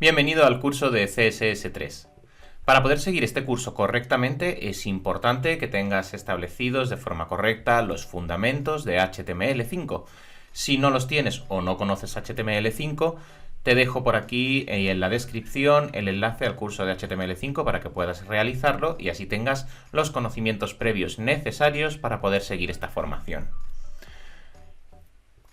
Bienvenido al curso de CSS3. Para poder seguir este curso correctamente es importante que tengas establecidos de forma correcta los fundamentos de HTML5. Si no los tienes o no conoces HTML5, te dejo por aquí en la descripción el enlace al curso de HTML5 para que puedas realizarlo y así tengas los conocimientos previos necesarios para poder seguir esta formación.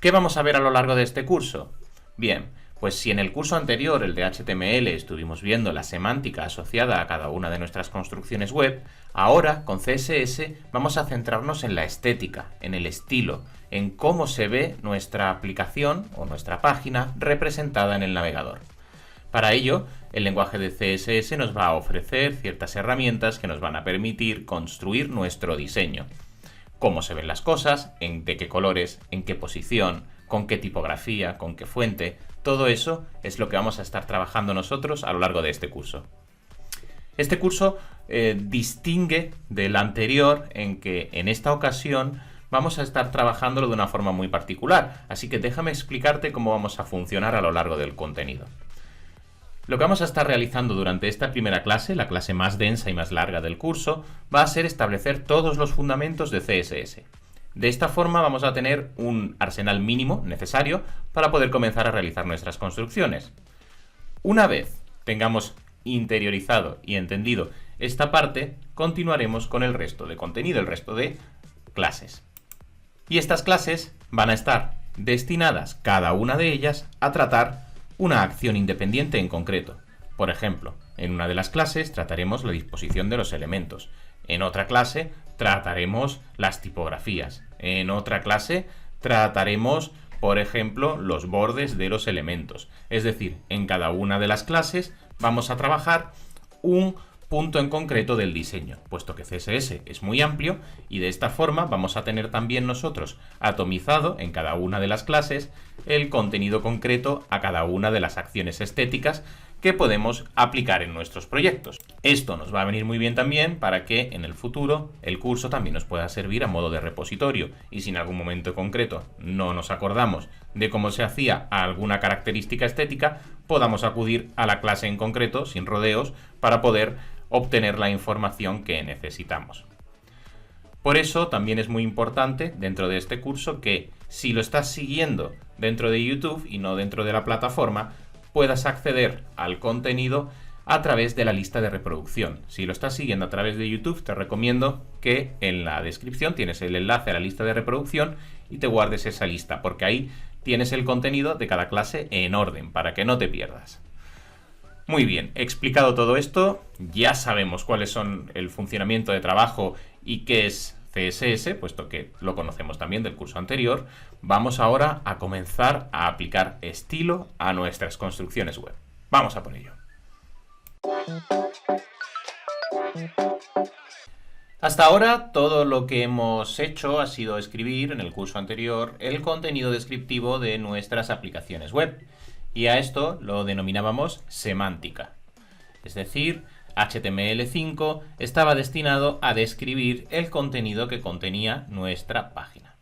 ¿Qué vamos a ver a lo largo de este curso? Bien, pues si en el curso anterior, el de HTML, estuvimos viendo la semántica asociada a cada una de nuestras construcciones web, ahora con CSS vamos a centrarnos en la estética, en el estilo, en cómo se ve nuestra aplicación o nuestra página representada en el navegador. Para ello, el lenguaje de CSS nos va a ofrecer ciertas herramientas que nos van a permitir construir nuestro diseño. Cómo se ven las cosas, de qué colores, en qué posición, con qué tipografía, con qué fuente. Todo eso es lo que vamos a estar trabajando nosotros a lo largo de este curso. Este curso distingue del anterior en que en esta ocasión vamos a estar trabajándolo de una forma muy particular, así que déjame explicarte cómo vamos a funcionar a lo largo del contenido. Lo que vamos a estar realizando durante esta primera clase, la clase más densa y más larga del curso, va a ser establecer todos los fundamentos de CSS. De esta forma vamos a tener un arsenal mínimo necesario para poder comenzar a realizar nuestras construcciones. Una vez tengamos interiorizado y entendido esta parte, continuaremos con el resto de contenido, el resto de clases. Y estas clases van a estar destinadas, cada una de ellas, a tratar una acción independiente en concreto. Por ejemplo, en una de las clases trataremos la disposición de los elementos. En otra clase trataremos las tipografías. En otra clase trataremos, por ejemplo, los bordes de los elementos. Es decir, en cada una de las clases vamos a trabajar un punto en concreto del diseño, puesto que CSS es muy amplio y de esta forma vamos a tener también nosotros atomizado en cada una de las clases el contenido concreto a cada una de las acciones estéticas que podemos aplicar en nuestros proyectos. Esto nos va a venir muy bien también para que en el futuro el curso también nos pueda servir a modo de repositorio y si en algún momento concreto no nos acordamos de cómo se hacía alguna característica estética, podamos acudir a la clase en concreto sin rodeos para poder obtener la información que necesitamos. Por eso también es muy importante dentro de este curso que si lo estás siguiendo dentro de YouTube y no dentro de la plataforma, puedas acceder al contenido a través de la lista de reproducción. Si lo estás siguiendo a través de YouTube, te recomiendo que en la descripción tienes el enlace a la lista de reproducción y te guardes esa lista, porque ahí tienes el contenido de cada clase en orden, para que no te pierdas. Muy bien, explicado todo esto, ya sabemos cuáles son el funcionamiento de trabajo y qué es CSS, puesto que lo conocemos también del curso anterior. Vamos ahora a comenzar a aplicar estilo a nuestras construcciones web. Vamos a por ello. Hasta ahora todo lo que hemos hecho ha sido escribir en el curso anterior el contenido descriptivo de nuestras aplicaciones web. Y a esto lo denominábamos semántica. Es decir, HTML5 estaba destinado a describir el contenido que contenía nuestra página.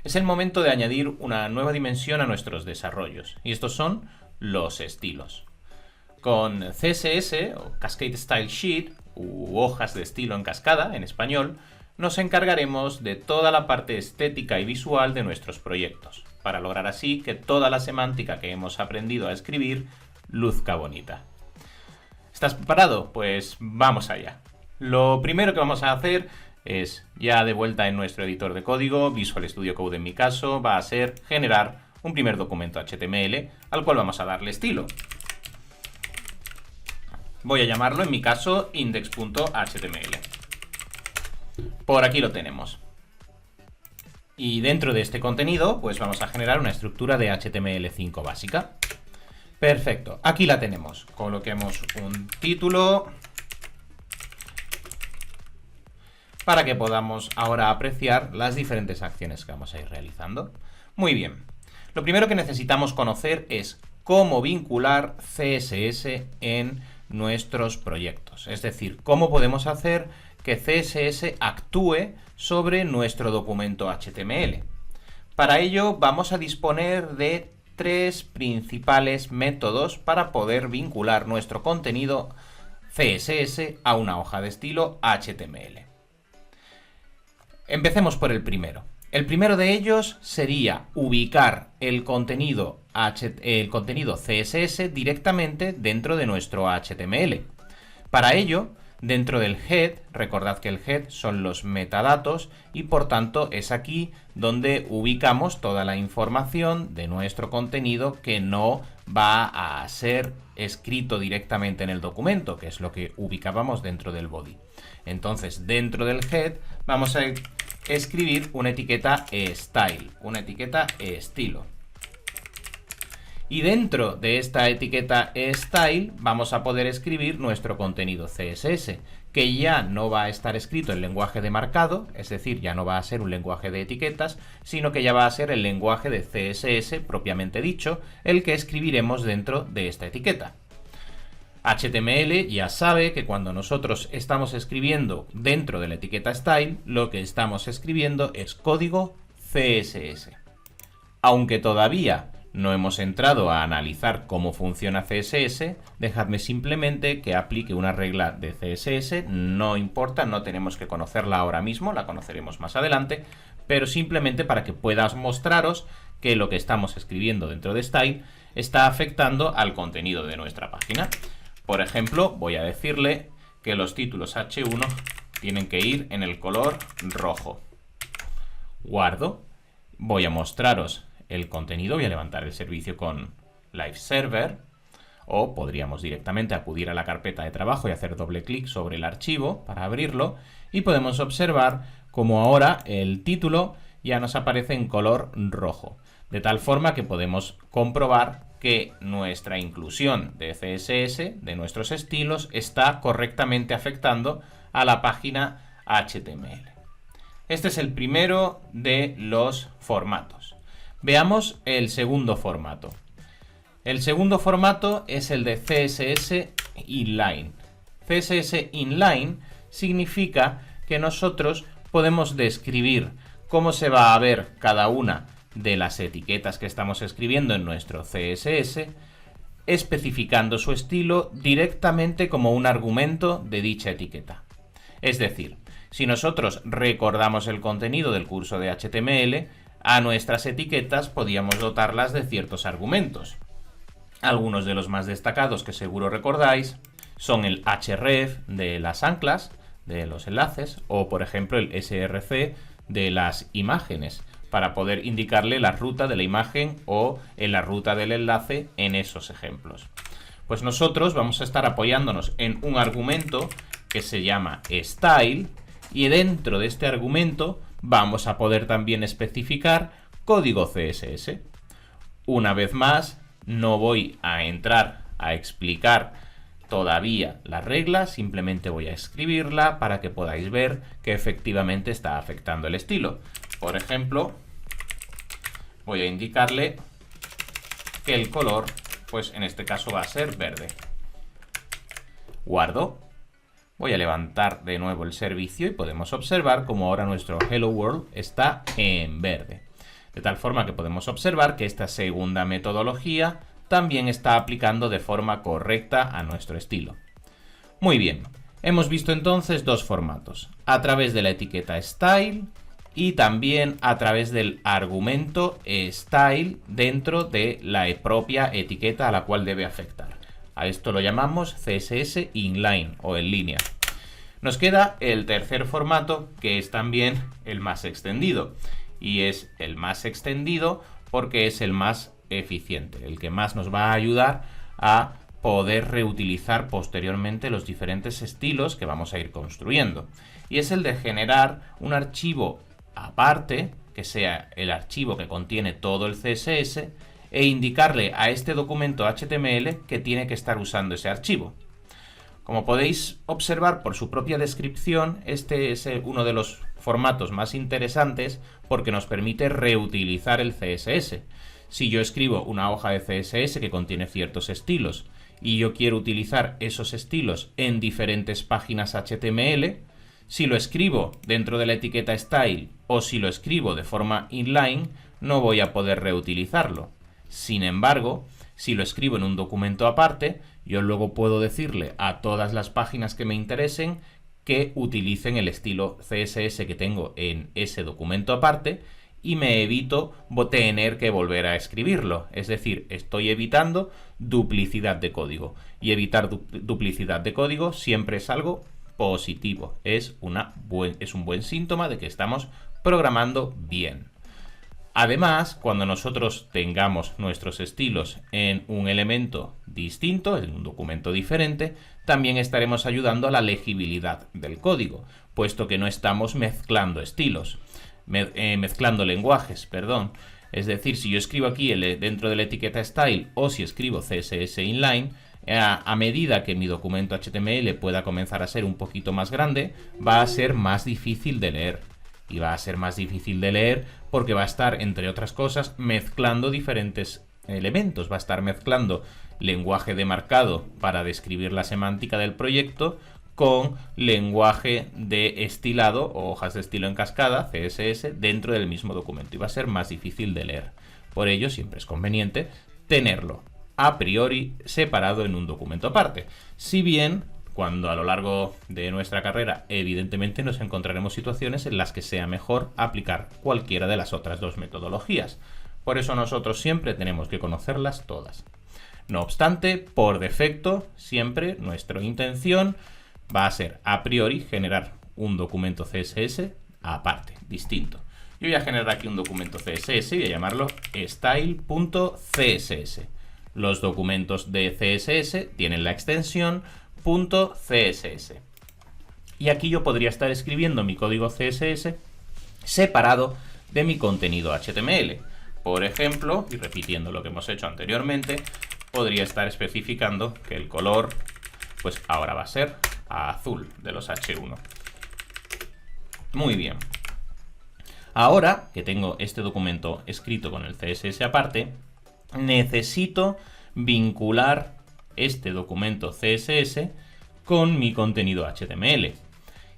Es el momento de añadir una nueva dimensión a nuestros desarrollos, y estos son los estilos. Con CSS o Cascade Style Sheet, u hojas de estilo en cascada en español, nos encargaremos de toda la parte estética y visual de nuestros proyectos, para lograr así que toda la semántica que hemos aprendido a escribir luzca bonita. ¿Estás preparado? Pues vamos allá. Lo primero que vamos a hacer es, ya de vuelta en nuestro editor de código, Visual Studio Code en mi caso, va a ser generar un primer documento HTML al cual vamos a darle estilo. Voy a llamarlo en mi caso index.html. Por aquí lo tenemos. Y dentro de este contenido, pues vamos a generar una estructura de HTML5 básica. Perfecto, aquí la tenemos. Coloquemos un título para que podamos ahora apreciar las diferentes acciones que vamos a ir realizando. Muy bien, lo primero que necesitamos conocer es cómo vincular CSS en nuestros proyectos. Es decir, cómo podemos hacer que CSS actúe sobre nuestro documento HTML. Para ello vamos a disponer de tres principales métodos para poder vincular nuestro contenido CSS a una hoja de estilo HTML. Empecemos por el primero. El primero de ellos sería ubicar el contenido CSS directamente dentro de nuestro HTML. Para ello, dentro del head, recordad que el head son los metadatos y por tanto es aquí donde ubicamos toda la información de nuestro contenido que no va a ser escrito directamente en el documento, que es lo que ubicábamos dentro del body. Entonces, dentro del head vamos a escribir una etiqueta style, una etiqueta estilo. Y dentro de esta etiqueta style vamos a poder escribir nuestro contenido CSS, que ya no va a estar escrito en lenguaje de marcado, es decir, ya no va a ser un lenguaje de etiquetas, sino que ya va a ser el lenguaje de CSS propiamente dicho, el que escribiremos dentro de esta etiqueta. HTML ya sabe que cuando nosotros estamos escribiendo dentro de la etiqueta style, lo que estamos escribiendo es código CSS. Aunque todavía no hemos entrado a analizar cómo funciona CSS, dejadme simplemente que aplique una regla de CSS, no importa, no tenemos que conocerla ahora mismo, la conoceremos más adelante, pero simplemente para que pueda mostraros que lo que estamos escribiendo dentro de style está afectando al contenido de nuestra página. Por ejemplo, voy a decirle que los títulos H1 tienen que ir en el color rojo. Guardo. Voy a mostraros el contenido, voy a levantar el servicio con Live Server, o podríamos directamente acudir a la carpeta de trabajo y hacer doble clic sobre el archivo para abrirlo, y podemos observar como ahora el título ya nos aparece en color rojo, de tal forma que podemos comprobar que nuestra inclusión de CSS, de nuestros estilos, está correctamente afectando a la página HTML. Este es el primero de los formatos. Veamos el segundo formato. El segundo formato es el de CSS Inline. CSS Inline significa que nosotros podemos describir cómo se va a ver cada una de las etiquetas que estamos escribiendo en nuestro CSS, especificando su estilo directamente como un argumento de dicha etiqueta. Es decir, si nosotros recordamos el contenido del curso de HTML, a nuestras etiquetas podíamos dotarlas de ciertos argumentos. Algunos de los más destacados que seguro recordáis son el href de las anclas, de los enlaces, o por ejemplo el src de las imágenes, para poder indicarle la ruta de la imagen o la ruta del enlace en esos ejemplos. Pues nosotros vamos a estar apoyándonos en un argumento que se llama style, y dentro de este argumento vamos a poder también especificar código CSS. Una vez más, no voy a entrar a explicar todavía la regla, simplemente voy a escribirla para que podáis ver que efectivamente está afectando el estilo. Por ejemplo, voy a indicarle que el color, pues en este caso va a ser verde. Guardo. Voy a levantar de nuevo el servicio y podemos observar cómo ahora nuestro Hello World está en verde. De tal forma que podemos observar que esta segunda metodología también está aplicando de forma correcta a nuestro estilo. Muy bien, hemos visto entonces dos formatos, a través de la etiqueta style y también a través del argumento style dentro de la propia etiqueta a la cual debe afectar. A esto lo llamamos CSS inline o en línea. Nos queda el tercer formato, que es también el más extendido. Y es el más extendido porque es el más eficiente, el que más nos va a ayudar a poder reutilizar posteriormente los diferentes estilos que vamos a ir construyendo. Y es el de generar un archivo aparte, que sea el archivo que contiene todo el CSS, e indicarle a este documento HTML que tiene que estar usando ese archivo. Como podéis observar por su propia descripción, este es uno de los formatos más interesantes porque nos permite reutilizar el CSS. Si yo escribo una hoja de CSS que contiene ciertos estilos y yo quiero utilizar esos estilos en diferentes páginas HTML, si lo escribo dentro de la etiqueta style o si lo escribo de forma inline, no voy a poder reutilizarlo. Sin embargo, si lo escribo en un documento aparte, yo luego puedo decirle a todas las páginas que me interesen que utilicen el estilo CSS que tengo en ese documento aparte y me evito tener que volver a escribirlo. Es decir, estoy evitando duplicidad de código. Y evitar duplicidad de código siempre es algo positivo. Es un buen síntoma de que estamos programando bien. Además, cuando nosotros tengamos nuestros estilos en un elemento distinto, en un documento diferente, también estaremos ayudando a la legibilidad del código, puesto que no estamos mezclando estilos, mezclando lenguajes, perdón. Es decir, si yo escribo aquí dentro de la etiqueta style o si escribo CSS inline, a medida que mi documento HTML pueda comenzar a ser un poquito más grande, va a ser más difícil de leer. Y va a ser más difícil de leer porque va a estar, entre otras cosas, mezclando diferentes elementos. Va a estar mezclando lenguaje de marcado para describir la semántica del proyecto con lenguaje de estilado o hojas de estilo en cascada, CSS, dentro del mismo documento. Y va a ser más difícil de leer. Por ello, siempre es conveniente tenerlo a priori separado en un documento aparte. Si bien, cuando a lo largo de nuestra carrera evidentemente nos encontraremos situaciones en las que sea mejor aplicar cualquiera de las otras dos metodologías. Por eso nosotros siempre tenemos que conocerlas todas. No obstante, por defecto, siempre nuestra intención va a ser a priori generar un documento CSS aparte, distinto. Yo voy a generar aquí un documento CSS y voy a llamarlo style.css. Los documentos de CSS tienen la extensión .css. Y aquí yo podría estar escribiendo mi código CSS separado de mi contenido HTML. Por ejemplo, y repitiendo lo que hemos hecho anteriormente, podría estar especificando que el color, pues ahora va a ser azul de los H1. Muy bien. Ahora que tengo este documento escrito con el CSS aparte, necesito vincular este documento CSS con mi contenido HTML.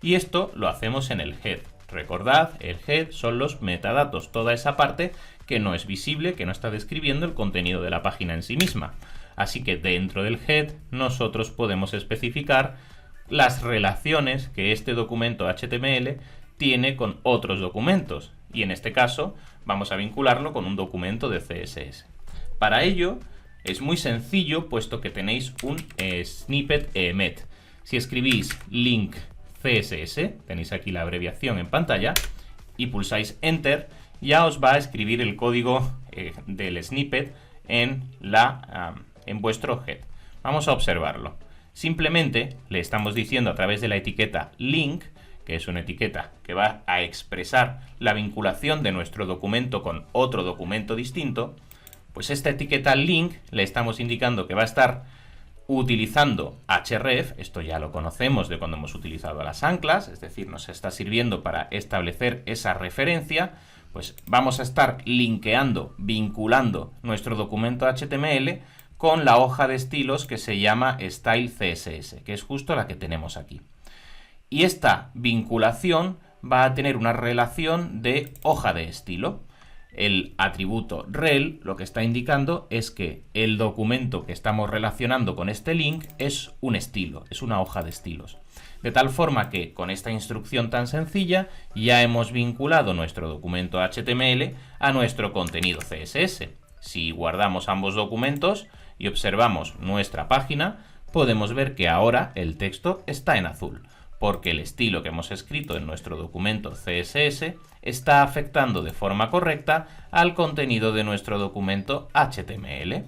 Y esto lo hacemos en el head. Recordad, el head son los metadatos, toda esa parte que no es visible, que no está describiendo el contenido de la página en sí misma. Así que dentro del head nosotros podemos especificar las relaciones que este documento HTML tiene con otros documentos. Y en este caso vamos a vincularlo con un documento de CSS. Para ello es muy sencillo, puesto que tenéis un snippet emet. Si escribís link CSS, tenéis aquí la abreviación en pantalla, y pulsáis Enter, ya os va a escribir el código del snippet en vuestro head. Vamos a observarlo. Simplemente le estamos diciendo a través de la etiqueta link, que es una etiqueta que va a expresar la vinculación de nuestro documento con otro documento distinto, pues esta etiqueta link le estamos indicando que va a estar utilizando href, esto ya lo conocemos de cuando hemos utilizado las anclas, es decir, nos está sirviendo para establecer esa referencia, pues vamos a estar linkeando, vinculando nuestro documento HTML con la hoja de estilos que se llama Style CSS, que es justo la que tenemos aquí. Y esta vinculación va a tener una relación de hoja de estilo. El atributo rel lo que está indicando es que el documento que estamos relacionando con este link es un estilo, es una hoja de estilos. De tal forma que con esta instrucción tan sencilla ya hemos vinculado nuestro documento HTML a nuestro contenido CSS. Si guardamos ambos documentos y observamos nuestra página, podemos ver que ahora el texto está en azul, porque el estilo que hemos escrito en nuestro documento CSS está afectando de forma correcta al contenido de nuestro documento HTML.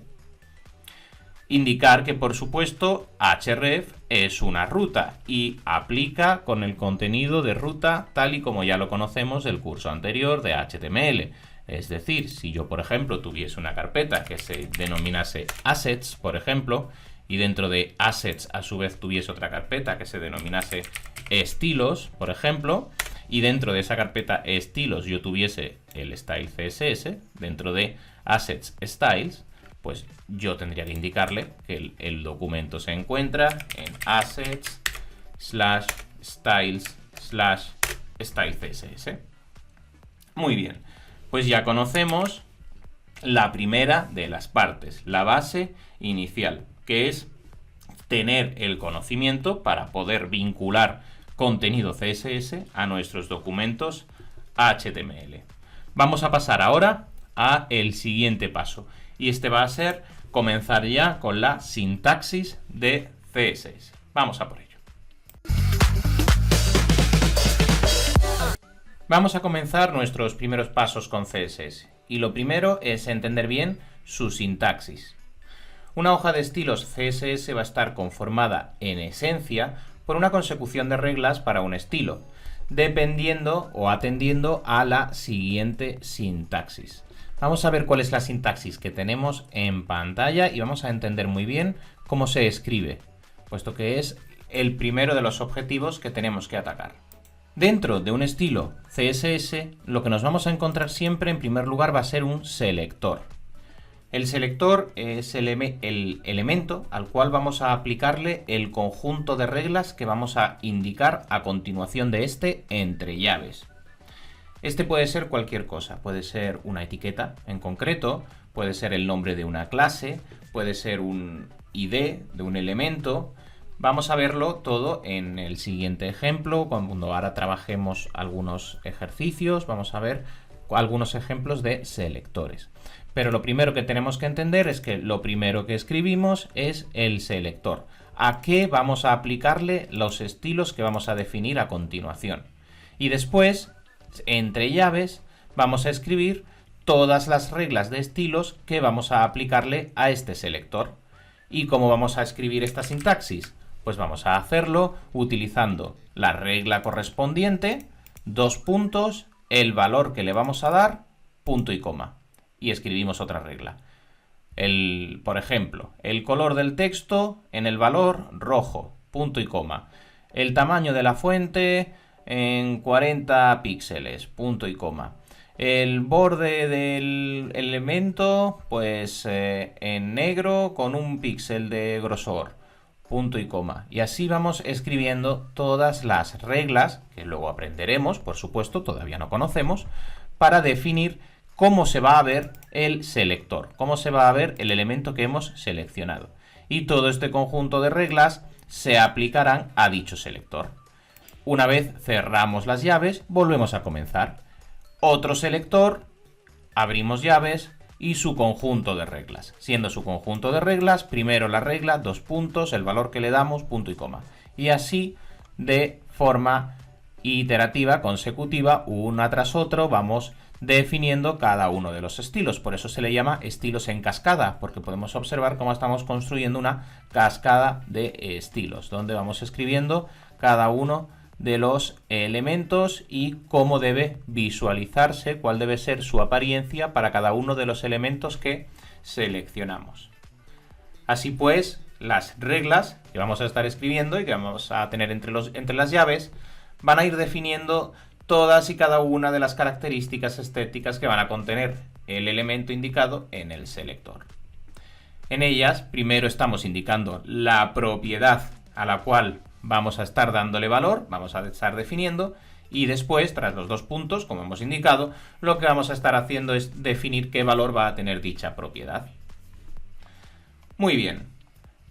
Indicar que, por supuesto, href es una ruta y aplica con el contenido de ruta tal y como ya lo conocemos del curso anterior de HTML. Es decir, si yo, por ejemplo, tuviese una carpeta que se denominase assets, por ejemplo, y dentro de assets a su vez tuviese otra carpeta que se denominase estilos, por ejemplo, y dentro de esa carpeta estilos yo tuviese el style CSS, dentro de assets styles, pues yo tendría que indicarle que el documento se encuentra en assets /styles /style CSS. Muy bien, pues ya conocemos la primera de las partes, la base inicial, que es tener el conocimiento para poder vincular contenido CSS a nuestros documentos HTML. Vamos a pasar ahora a el siguiente paso, y este va a ser comenzar ya con la sintaxis de CSS. Vamos a por ello. Vamos a comenzar nuestros primeros pasos con CSS, y lo primero es entender bien su sintaxis. Una hoja de estilos CSS va a estar conformada en esencia por una consecución de reglas para un estilo, dependiendo o atendiendo a la siguiente sintaxis. Vamos a ver cuál es la sintaxis que tenemos en pantalla y vamos a entender muy bien cómo se escribe, puesto que es el primero de los objetivos que tenemos que atacar. Dentro de un estilo CSS, lo que nos vamos a encontrar siempre en primer lugar va a ser un selector. El selector es el elemento al cual vamos a aplicarle el conjunto de reglas que vamos a indicar a continuación de este entre llaves. Este puede ser cualquier cosa, puede ser una etiqueta en concreto, puede ser el nombre de una clase, puede ser un ID de un elemento. Vamos a verlo todo en el siguiente ejemplo. Cuando ahora trabajemos algunos ejercicios, vamos a ver algunos ejemplos de selectores. Pero lo primero que tenemos que entender es que lo primero que escribimos es el selector. ¿A qué vamos a aplicarle los estilos que vamos a definir a continuación? Y después, entre llaves, vamos a escribir todas las reglas de estilos que vamos a aplicarle a este selector. ¿Y cómo vamos a escribir esta sintaxis? Pues vamos a hacerlo utilizando la regla correspondiente, dos puntos, el valor que le vamos a dar, punto y coma. Y escribimos otra regla. Por ejemplo, el color del texto en el valor rojo, punto y coma. El tamaño de la fuente en 40 píxeles, punto y coma. El borde del elemento, pues en negro con un píxel de grosor, punto y coma. Y así vamos escribiendo todas las reglas, que luego aprenderemos, por supuesto, todavía no conocemos, para definir cómo se va a ver el selector, cómo se va a ver el elemento que hemos seleccionado. Y todo este conjunto de reglas se aplicarán a dicho selector. Una vez cerramos las llaves, volvemos a comenzar. Otro selector, abrimos llaves y su conjunto de reglas. Siendo su conjunto de reglas, primero la regla, dos puntos, el valor que le damos, punto y coma. Y así, de forma iterativa, consecutiva, una tras otro, vamos definiendo cada uno de los estilos. Por eso se le llama estilos en cascada, porque podemos observar cómo estamos construyendo una cascada de estilos, donde vamos escribiendo cada uno de los elementos y cómo debe visualizarse, cuál debe ser su apariencia para cada uno de los elementos que seleccionamos. Así pues, las reglas que vamos a estar escribiendo y que vamos a tener entre las llaves van a ir definiendo todas y cada una de las características estéticas que van a contener el elemento indicado en el selector. En ellas, primero estamos indicando la propiedad a la cual vamos a estar dándole valor, vamos a estar definiendo, y después, tras los dos puntos, como hemos indicado, lo que vamos a estar haciendo es definir qué valor va a tener dicha propiedad. Muy bien,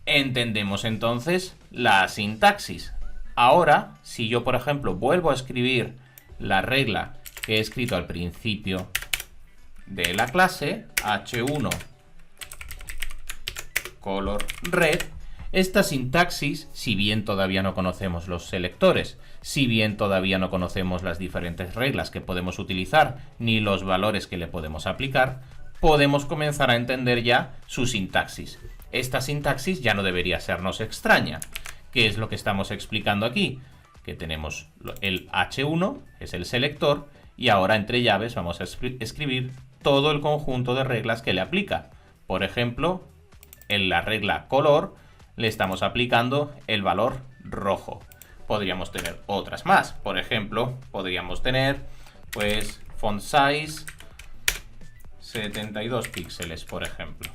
entendemos entonces la sintaxis. Ahora, si yo, por ejemplo, vuelvo a escribir la regla que he escrito al principio de la clase, h1 color red, esta sintaxis, si bien todavía no conocemos los selectores, si bien todavía no conocemos las diferentes reglas que podemos utilizar, ni los valores que le podemos aplicar, podemos comenzar a entender ya su sintaxis. Esta sintaxis ya no debería sernos extraña. ¿Qué es lo que estamos explicando aquí? Que tenemos el h1, es el selector, y ahora entre llaves vamos a escribir todo el conjunto de reglas que le aplica. Por ejemplo, en la regla color le estamos aplicando el valor rojo. Podríamos tener otras más. Por ejemplo, podríamos tener pues font size 72 píxeles, por ejemplo.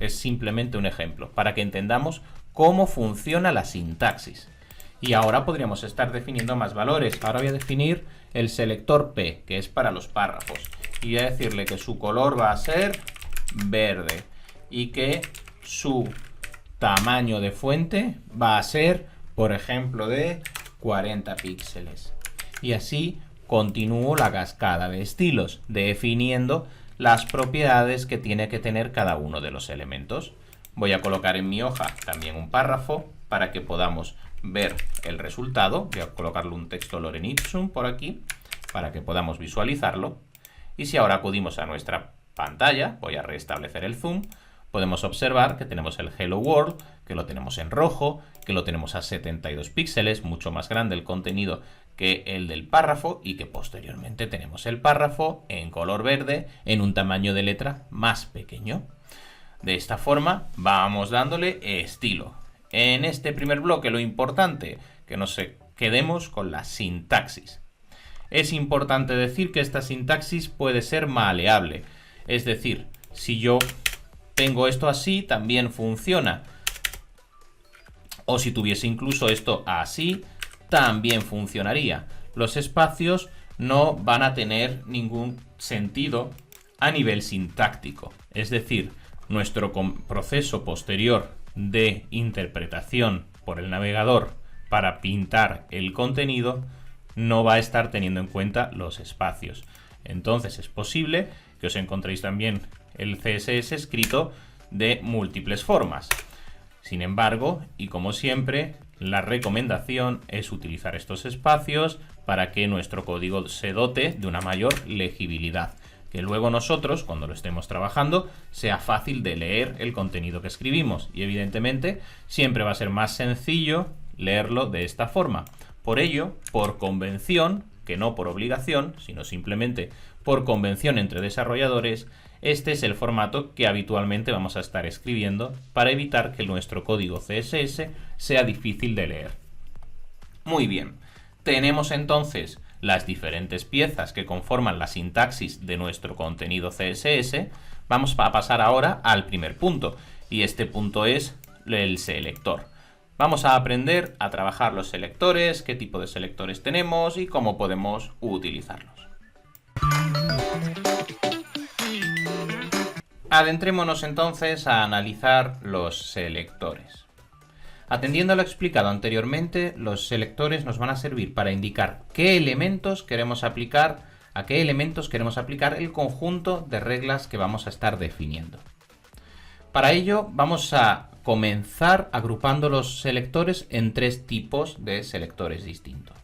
Es simplemente un ejemplo para que entendamos cómo funciona la sintaxis. Y ahora podríamos estar definiendo más valores. Ahora voy a definir el selector P, que es para los párrafos. Y voy a decirle que su color va a ser verde y que su tamaño de fuente va a ser, por ejemplo, de 40 píxeles. Y así continúo la cascada de estilos, definiendo las propiedades que tiene que tener cada uno de los elementos. Voy a colocar en mi hoja también un párrafo para que podamos ver el resultado. Voy a colocarle un texto lorem ipsum por aquí para que podamos visualizarlo. Y si ahora acudimos a nuestra pantalla, voy a restablecer el zoom, podemos observar que tenemos el Hello World, que lo tenemos en rojo, que lo tenemos a 72 píxeles, mucho más grande el contenido que el del párrafo, y que posteriormente tenemos el párrafo en color verde en un tamaño de letra más pequeño. De esta forma vamos dándole estilo. En este primer bloque lo importante, que nos quedemos con la sintaxis. Es importante decir que esta sintaxis puede ser maleable, es decir, si yo tengo esto así, también funciona. O si tuviese incluso esto así, también funcionaría. Los espacios no van a tener ningún sentido a nivel sintáctico. Es decir, nuestro proceso posterior de interpretación por el navegador para pintar el contenido no va a estar teniendo en cuenta los espacios. Entonces es posible que os encontréis también el CSS escrito de múltiples formas. Sin embargo, y como siempre, la recomendación es utilizar estos espacios para que nuestro código se dote de una mayor legibilidad, que luego nosotros, cuando lo estemos trabajando, sea fácil de leer el contenido que escribimos. Y evidentemente siempre va a ser más sencillo leerlo de esta forma. Por ello, por convención, que no por obligación, sino simplemente por convención entre desarrolladores, este es el formato que habitualmente vamos a estar escribiendo para evitar que nuestro código CSS sea difícil de leer. Muy bien, tenemos entonces las diferentes piezas que conforman la sintaxis de nuestro contenido CSS. Vamos a pasar ahora al primer punto, y este punto es el selector. Vamos a aprender a trabajar los selectores, qué tipo de selectores tenemos y cómo podemos utilizarlos. Adentrémonos entonces a analizar los selectores. Atendiendo a lo explicado anteriormente, los selectores nos van a servir para indicar qué elementos queremos aplicar, a qué elementos queremos aplicar el conjunto de reglas que vamos a estar definiendo. Para ello vamos a comenzar agrupando los selectores en tres tipos de selectores distintos.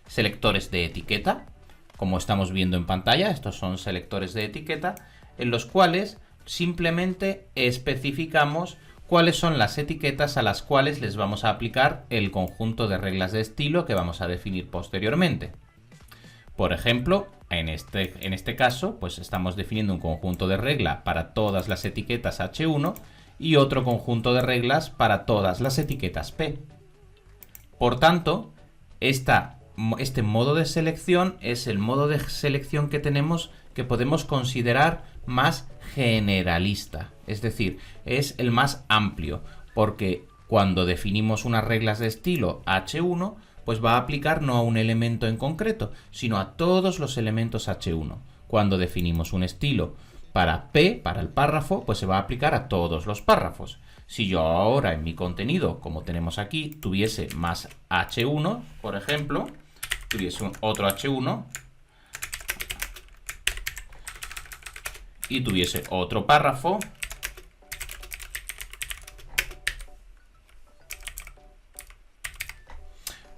Selectores de etiqueta, como estamos viendo en pantalla, estos son selectores de etiqueta, en los cuales simplemente especificamos cuáles son las etiquetas a las cuales les vamos a aplicar el conjunto de reglas de estilo que vamos a definir posteriormente. Por ejemplo, en este caso, pues estamos definiendo un conjunto de regla para todas las etiquetas H1 y otro conjunto de reglas para todas las etiquetas P. Por tanto, este modo de selección es el modo de selección que tenemos, que podemos considerar más generalista, es decir, es el más amplio, porque cuando definimos unas reglas de estilo H1, pues va a aplicar no a un elemento en concreto, sino a todos los elementos H1. Cuando definimos un estilo para P, para el párrafo, pues se va a aplicar a todos los párrafos. Si yo ahora en mi contenido, como tenemos aquí, tuviese más H1, por ejemplo, tuviese otro H1 y tuviese otro párrafo,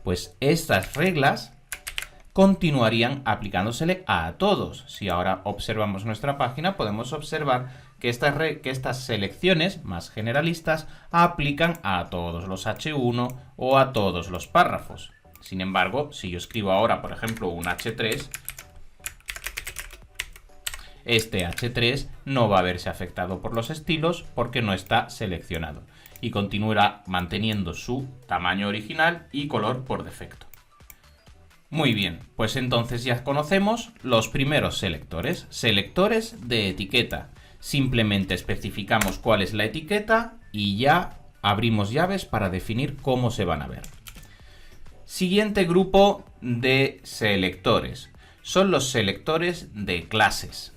pues estas reglas continuarían aplicándosele a todos. Si ahora observamos nuestra página, podemos observar que estas selecciones más generalistas aplican a todos los H1 o a todos los párrafos. Sin embargo, si yo escribo ahora, por ejemplo, un H3, este H3 no va a verse afectado por los estilos porque no está seleccionado y continuará manteniendo su tamaño original y color por defecto. Muy bien, pues entonces ya conocemos los primeros selectores. Selectores de etiqueta. Simplemente especificamos cuál es la etiqueta y ya abrimos llaves para definir cómo se van a ver. Siguiente grupo de selectores son los selectores de clases.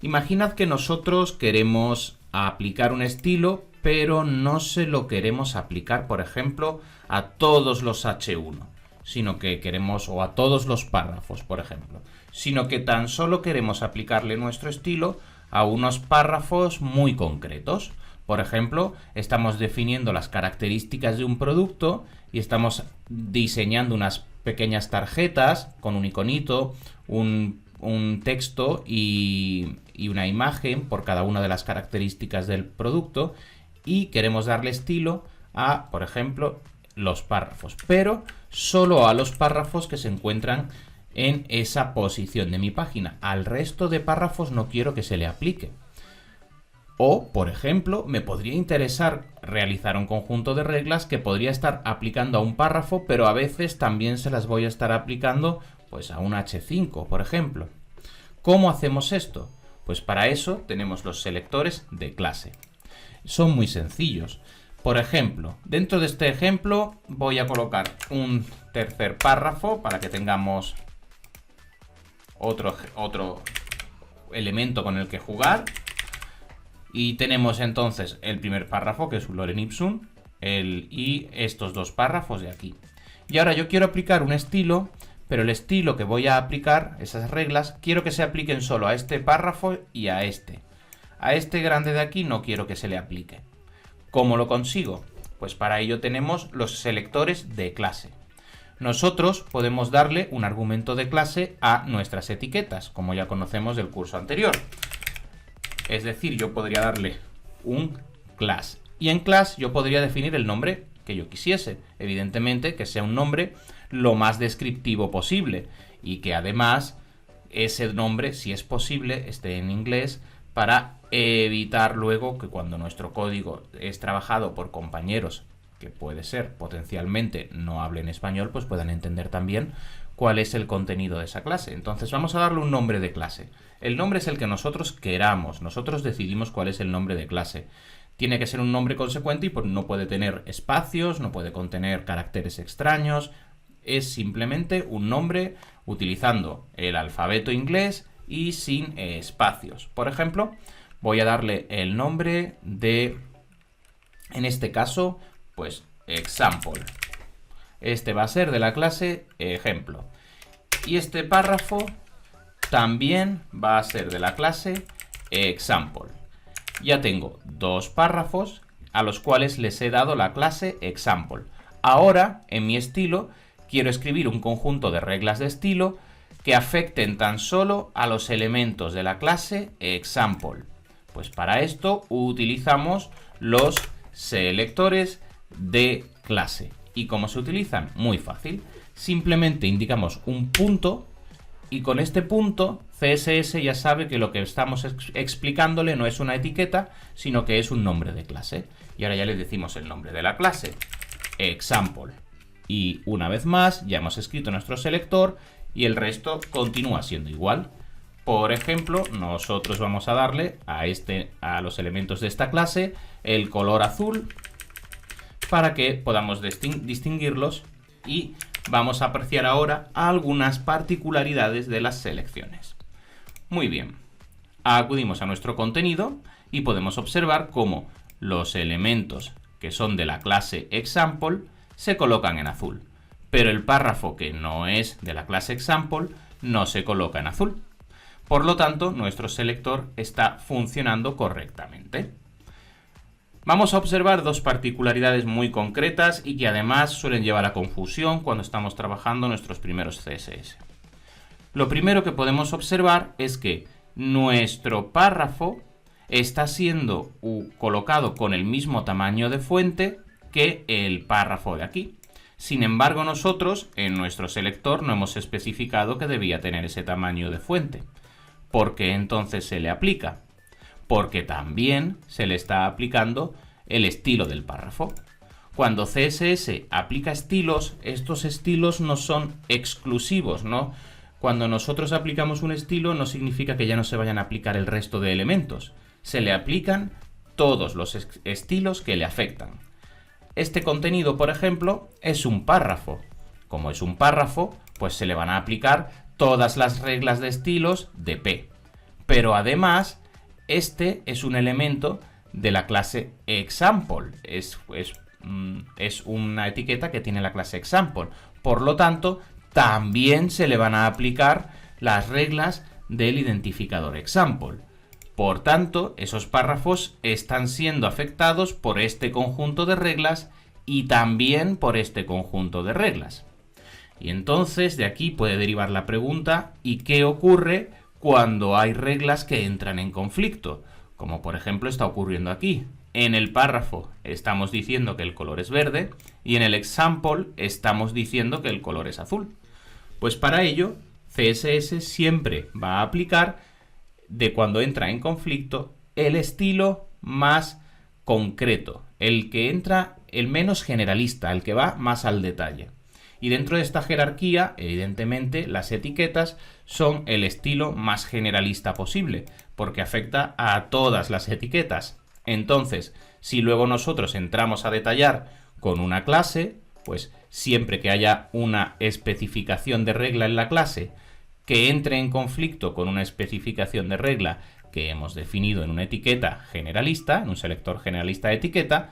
Imaginad que nosotros queremos aplicar un estilo, pero no se lo queremos aplicar, por ejemplo, a todos los H1, sino que queremos, o a todos los párrafos, por ejemplo, sino que tan solo queremos aplicarle nuestro estilo a unos párrafos muy concretos. Por ejemplo, estamos definiendo las características de un producto y estamos diseñando unas pequeñas tarjetas con un iconito, un texto y una imagen por cada una de las características del producto, y queremos darle estilo a, por ejemplo, los párrafos, pero solo a los párrafos que se encuentran en esa posición de mi página. Al resto de párrafos no quiero que se le aplique. O, por ejemplo, me podría interesar realizar un conjunto de reglas que podría estar aplicando a un párrafo, pero a veces también se las voy a estar aplicando pues a un H5, por ejemplo. ¿Cómo hacemos esto? Pues para eso tenemos los selectores de clase. Son muy sencillos. Por ejemplo, dentro de este ejemplo voy a colocar un tercer párrafo para que tengamos otro elemento con el que jugar. Y tenemos entonces el primer párrafo, que es un lorem ipsum, y estos dos párrafos de aquí. Y ahora yo quiero aplicar un estilo, pero el estilo que voy a aplicar, esas reglas, quiero que se apliquen solo a este párrafo y a este. A este grande de aquí no quiero que se le aplique. ¿Cómo lo consigo? Pues para ello tenemos los selectores de clase. Nosotros podemos darle un argumento de clase a nuestras etiquetas, como ya conocemos del curso anterior. Es decir, yo podría darle un class. Y en class yo podría definir el nombre que yo quisiese. Evidentemente que sea un nombre lo más descriptivo posible. Y que además ese nombre, si es posible, esté en inglés para evitar luego que cuando nuestro código es trabajado por compañeros que puede ser potencialmente no hablen español, pues puedan entender también cuál es el contenido de esa clase. Entonces vamos a darle un nombre de clase. El nombre es el que nosotros queramos, nosotros decidimos cuál es el nombre de clase. Tiene que ser un nombre consecuente y pues no puede tener espacios, no puede contener caracteres extraños. Es simplemente un nombre utilizando el alfabeto inglés y sin espacios. Por ejemplo, voy a darle el nombre de, en este caso, pues example. Este va a ser de la clase ejemplo. Y este párrafo también va a ser de la clase example. Ya tengo dos párrafos a los cuales les he dado la clase example. Ahora, en mi estilo, quiero escribir un conjunto de reglas de estilo que afecten tan solo a los elementos de la clase example. Pues para esto utilizamos los selectores de clase. ¿Y cómo se utilizan? Muy fácil. Simplemente indicamos un punto y con este punto CSS ya sabe que lo que estamos explicándole no es una etiqueta, sino que es un nombre de clase. Y ahora ya le decimos el nombre de la clase, example. Y una vez más ya hemos escrito nuestro selector y el resto continúa siendo igual. Por ejemplo, nosotros vamos a darle a los elementos de esta clase el color azul para que podamos distinguirlos, y vamos a apreciar ahora algunas particularidades de las selecciones. Muy bien, acudimos a nuestro contenido y podemos observar cómo los elementos que son de la clase example se colocan en azul, pero el párrafo que no es de la clase example no se coloca en azul. Por lo tanto, nuestro selector está funcionando correctamente. Vamos a observar dos particularidades muy concretas y que además suelen llevar a confusión cuando estamos trabajando nuestros primeros CSS. Lo primero que podemos observar es que nuestro párrafo está siendo colocado con el mismo tamaño de fuente que el párrafo de aquí. Sin embargo, nosotros en nuestro selector no hemos especificado que debía tener ese tamaño de fuente. ¿Por qué entonces se le aplica? Porque también se le está aplicando el estilo del párrafo. Cuando CSS aplica estilos, estos estilos no son exclusivos, ¿no? Cuando nosotros aplicamos un estilo no significa que ya no se vayan a aplicar el resto de elementos. Se le aplican todos los estilos que le afectan. Este contenido, por ejemplo, es un párrafo. Como es un párrafo, pues se le van a aplicar todas las reglas de estilos de P. pero además este es un elemento de la clase example, es una etiqueta que tiene la clase example, por lo tanto también se le van a aplicar las reglas del identificador example. Por tanto, esos párrafos están siendo afectados por este conjunto de reglas y también por este conjunto de reglas. Y entonces de aquí puede derivar la pregunta: ¿y qué ocurre cuando hay reglas que entran en conflicto? Como por ejemplo está ocurriendo aquí. En el párrafo estamos diciendo que el color es verde y en el example estamos diciendo que el color es azul. Pues para ello, CSS siempre va a aplicar, de cuando entra en conflicto, el estilo más concreto, el que entra, el menos generalista, el que va más al detalle. Y dentro de esta jerarquía, evidentemente, las etiquetas son el estilo más generalista posible, porque afecta a todas las etiquetas. Entonces, si luego nosotros entramos a detallar con una clase, pues siempre que haya una especificación de regla en la clase que entre en conflicto con una especificación de regla que hemos definido en una etiqueta generalista, en un selector generalista de etiqueta,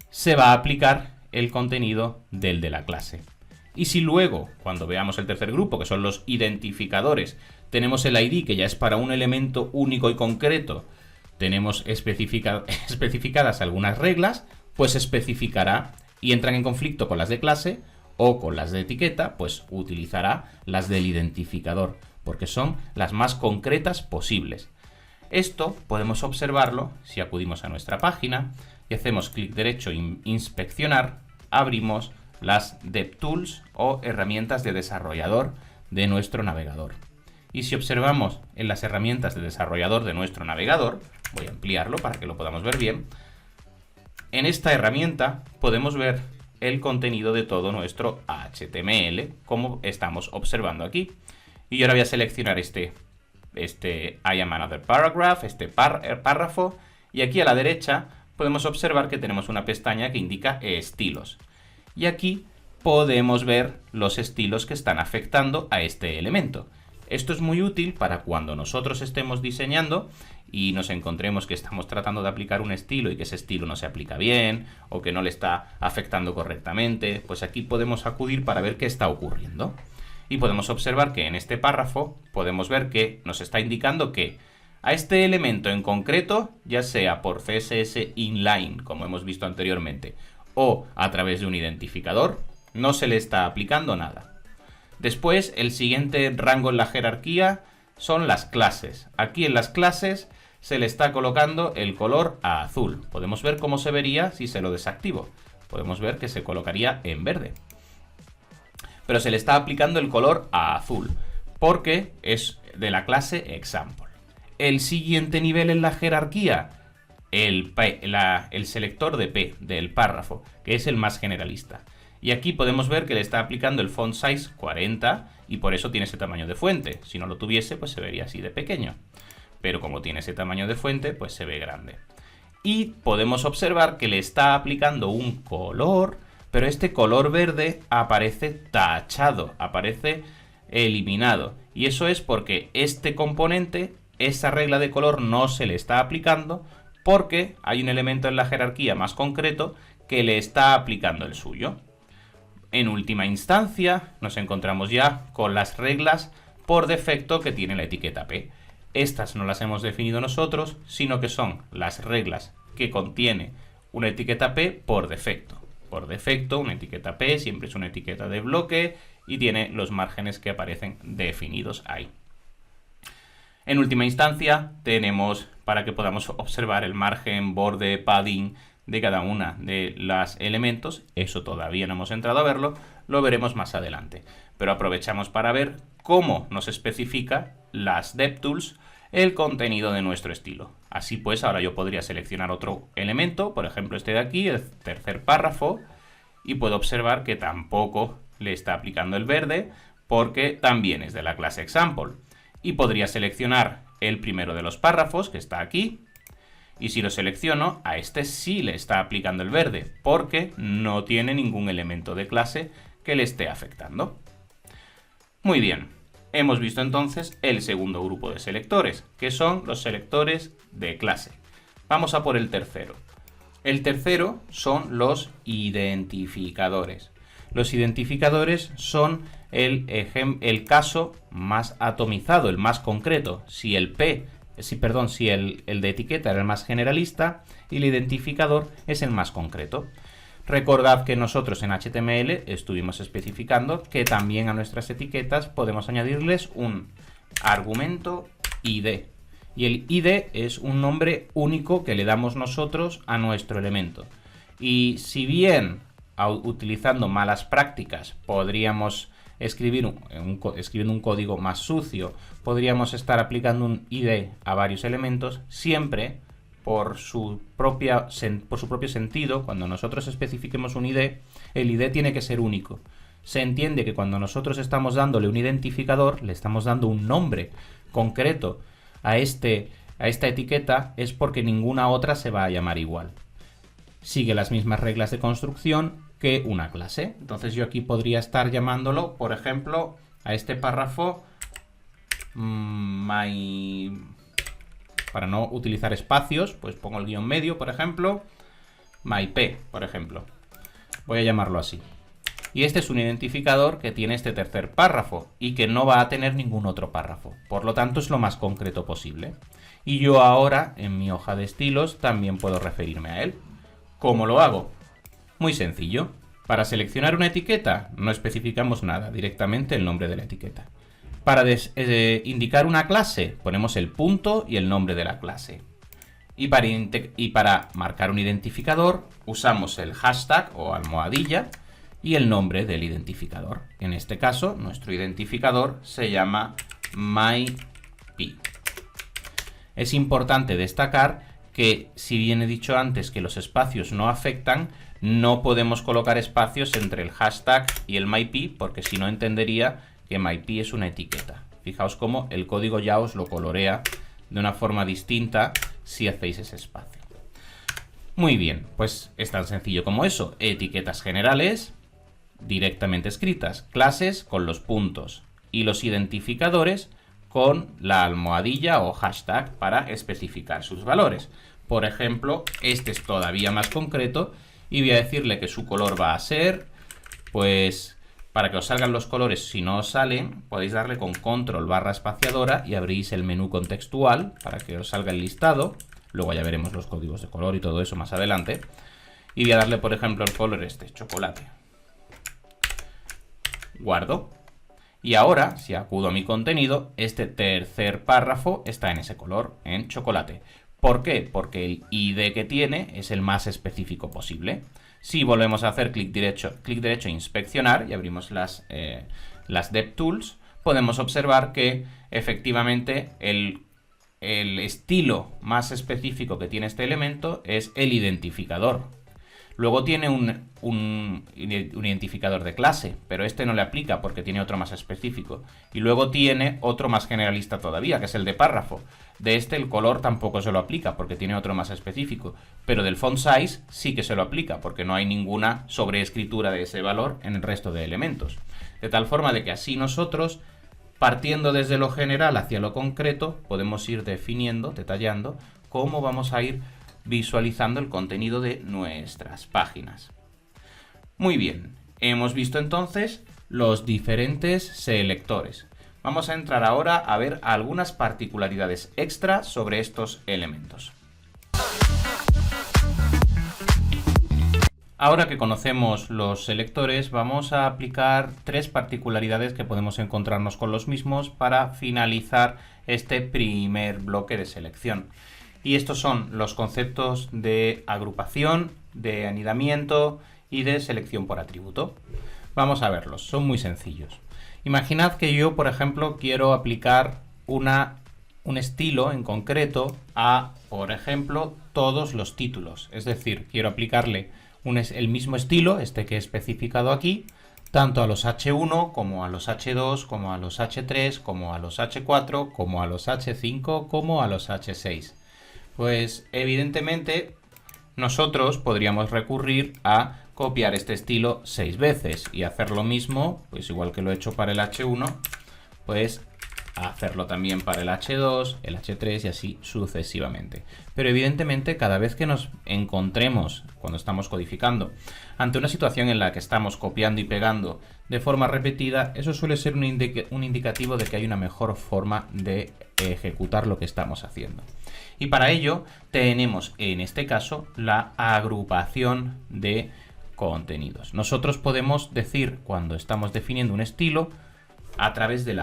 se va a aplicar el contenido del de la clase. Y si luego, cuando veamos el tercer grupo, que son los identificadores, tenemos el ID, que ya es para un elemento único y concreto, tenemos especificadas algunas reglas, pues especificará y entran en conflicto con las de clase o con las de etiqueta, pues utilizará las del identificador, porque son las más concretas posibles. Esto podemos observarlo si acudimos a nuestra página y hacemos clic derecho en inspeccionar, abrimos las DevTools o herramientas de desarrollador de nuestro navegador. Y si observamos en las herramientas de desarrollador de nuestro navegador, voy a ampliarlo para que lo podamos ver bien, en esta herramienta podemos ver el contenido de todo nuestro HTML, como estamos observando aquí. Y yo ahora voy a seleccionar este I am another paragraph, párrafo, y aquí a la derecha podemos observar que tenemos una pestaña que indica estilos. Y aquí podemos ver los estilos que están afectando a este elemento. Esto es muy útil para cuando nosotros estemos diseñando y nos encontremos que estamos tratando de aplicar un estilo y que ese estilo no se aplica bien o que no le está afectando correctamente, pues aquí podemos acudir para ver qué está ocurriendo. Y podemos observar que en este párrafo podemos ver que nos está indicando que a este elemento en concreto, ya sea por CSS inline, como hemos visto anteriormente, o a través de un identificador, no se le está aplicando nada. Después, el siguiente rango en la jerarquía son las clases. Aquí en las clases se le está colocando el color a azul. Podemos ver cómo se vería si se lo desactivo. Podemos ver que se colocaría en verde. Pero se le está aplicando el color a azul, porque es de la clase example. El siguiente nivel en la jerarquía, el selector de P, del párrafo, que es el más generalista. Y aquí podemos ver que le está aplicando el font size 40 y por eso tiene ese tamaño de fuente. Si no lo tuviese, pues se vería así de pequeño. Pero como tiene ese tamaño de fuente, pues se ve grande. Y podemos observar que le está aplicando un color, pero este color verde aparece tachado, aparece eliminado. Y eso es porque este componente, esa regla de color no se le está aplicando porque hay un elemento en la jerarquía más concreto que le está aplicando el suyo. En última instancia, nos encontramos ya con las reglas por defecto que tiene la etiqueta P. Estas no las hemos definido nosotros, sino que son las reglas que contiene una etiqueta P por defecto. Por defecto, una etiqueta P siempre es una etiqueta de bloque y tiene los márgenes que aparecen definidos ahí. En última instancia, tenemos para que podamos observar el margen, borde, padding de cada una de los elementos. Eso todavía no hemos entrado a verlo, lo veremos más adelante. Pero aprovechamos para ver cómo nos especifica las DevTools el contenido de nuestro estilo. Así pues, ahora yo podría seleccionar otro elemento, por ejemplo este de aquí, el tercer párrafo, y puedo observar que tampoco le está aplicando el verde, porque también es de la clase example. Y podría seleccionar el primero de los párrafos, que está aquí, y si lo selecciono, a este sí le está aplicando el verde, porque no tiene ningún elemento de clase que le esté afectando. Muy bien, Hemos visto entonces el segundo grupo de selectores, que son los selectores de clase. Vamos a por el tercero. El tercero son los identificadores. Los identificadores son el caso más atomizado, el más concreto. Si el de etiqueta era el más generalista y el identificador es el más concreto. Recordad que nosotros en HTML estuvimos especificando que también a nuestras etiquetas podemos añadirles un argumento ID. Y el ID es un nombre único que le damos nosotros a nuestro elemento. Y si bien utilizando malas prácticas podríamos escribiendo un código más sucio, podríamos estar aplicando un ID a varios elementos, siempre por su propio sentido, cuando nosotros especifiquemos un ID, el ID tiene que ser único. Se entiende que cuando nosotros estamos dándole un identificador, le estamos dando un nombre concreto a esta etiqueta, es porque ninguna otra se va a llamar igual. Sigue las mismas reglas de construcción que una clase. Entonces yo aquí podría estar llamándolo, por ejemplo, a este párrafo para no utilizar espacios, pues pongo el guión medio, por ejemplo, myp, por ejemplo. Voy a llamarlo así. Y este es un identificador que tiene este tercer párrafo y que no va a tener ningún otro párrafo. Por lo tanto, es lo más concreto posible. Y yo ahora, en mi hoja de estilos, también puedo referirme a él. ¿Cómo lo hago? Muy sencillo. Para seleccionar una etiqueta, no especificamos nada, directamente el nombre de la etiqueta. Para indicar una clase, ponemos el punto y el nombre de la clase. Y para marcar un identificador, usamos el hashtag o almohadilla y el nombre del identificador. En este caso, nuestro identificador se llama myP. Es importante destacar que, si bien he dicho antes que los espacios no afectan, no podemos colocar espacios entre el hashtag y el myP, porque si no entendería que myP es una etiqueta. Fijaos cómo el código ya os lo colorea de una forma distinta si hacéis ese espacio. Muy bien, pues es tan sencillo como eso. Etiquetas generales directamente escritas, clases con los puntos y los identificadores con la almohadilla o hashtag para especificar sus valores. Por ejemplo, este es todavía más concreto y voy a decirle que su color va a ser, pues, para que os salgan los colores, si no os salen, podéis darle con control barra espaciadora y abrís el menú contextual para que os salga el listado. Luego ya veremos los códigos de color y todo eso más adelante. Y voy a darle, por ejemplo, el color chocolate. Guardo. Y ahora, si acudo a mi contenido, este tercer párrafo está en ese color, en chocolate. ¿Por qué? Porque el ID que tiene es el más específico posible. Si volvemos a hacer clic derecho e inspeccionar y abrimos las DevTools, podemos observar que efectivamente el estilo más específico que tiene este elemento es el identificador. Luego tiene un identificador de clase, pero este no le aplica porque tiene otro más específico. Y luego tiene otro más generalista todavía, que es el de párrafo. De este el color tampoco se lo aplica porque tiene otro más específico. Pero del font size sí que se lo aplica porque no hay ninguna sobreescritura de ese valor en el resto de elementos. De tal forma de que así nosotros, partiendo desde lo general hacia lo concreto, podemos ir definiendo, detallando, cómo vamos a ir visualizando el contenido de nuestras páginas. Muy bien, hemos visto entonces los diferentes selectores. Vamos a entrar ahora a ver algunas particularidades extra sobre estos elementos. Ahora que conocemos los selectores, vamos a aplicar tres particularidades que podemos encontrarnos con los mismos para finalizar este primer bloque de selección. Y estos son los conceptos de agrupación, de anidamiento y de selección por atributo. Vamos a verlos, son muy sencillos. Imaginad que yo, por ejemplo, quiero aplicar un estilo en concreto a, por ejemplo, todos los títulos. Es decir, quiero aplicarle el mismo estilo, este que he especificado aquí, tanto a los H1 como a los H2, como a los H3, como a los H4, como a los H5, como a los H6. Pues evidentemente nosotros podríamos recurrir a copiar este estilo 6 veces y hacer lo mismo, pues igual que lo he hecho para el H1, pues hacerlo también para el H2, el H3 y así sucesivamente. Pero evidentemente cada vez que nos encontremos, cuando estamos codificando, ante una situación en la que estamos copiando y pegando de forma repetida, eso suele ser un indicativo de que hay una mejor forma de ejecutar lo que estamos haciendo. Y para ello tenemos en este caso la agrupación de contenidos. Nosotros podemos decir cuando estamos definiendo un estilo a través de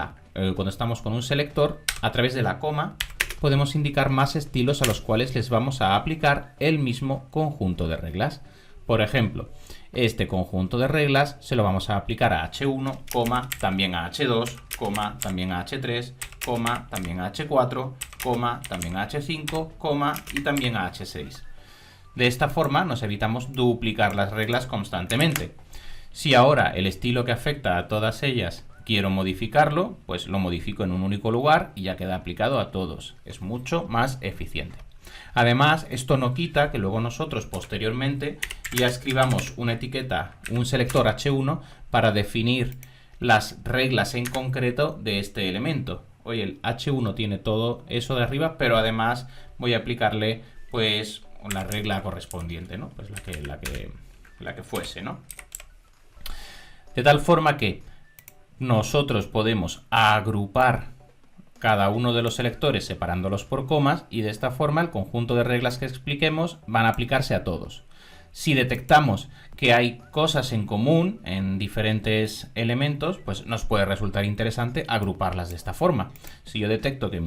cuando estamos con un selector, a través de la coma, podemos indicar más estilos a los cuales les vamos a aplicar el mismo conjunto de reglas. Por ejemplo, este conjunto de reglas se lo vamos a aplicar a H1, también a H2, también a H3, también a H4, también a H5, y también a H6. De esta forma nos evitamos duplicar las reglas constantemente. Si ahora el estilo que afecta a todas ellas quiero modificarlo, pues lo modifico en un único lugar y ya queda aplicado a todos. Es mucho más eficiente. Además, esto no quita que luego nosotros posteriormente ya escribamos una etiqueta, un selector H1 para definir las reglas en concreto de este elemento. Oye, el H1 tiene todo eso de arriba, pero además voy a aplicarle pues la regla correspondiente, ¿no? Pues la que fuese, ¿no? De tal forma que nosotros podemos agrupar cada uno de los selectores separándolos por comas y de esta forma el conjunto de reglas que expliquemos van a aplicarse a todos. Si detectamos que hay cosas en común en diferentes elementos, pues nos puede resultar interesante agruparlas de esta forma. Si yo detecto que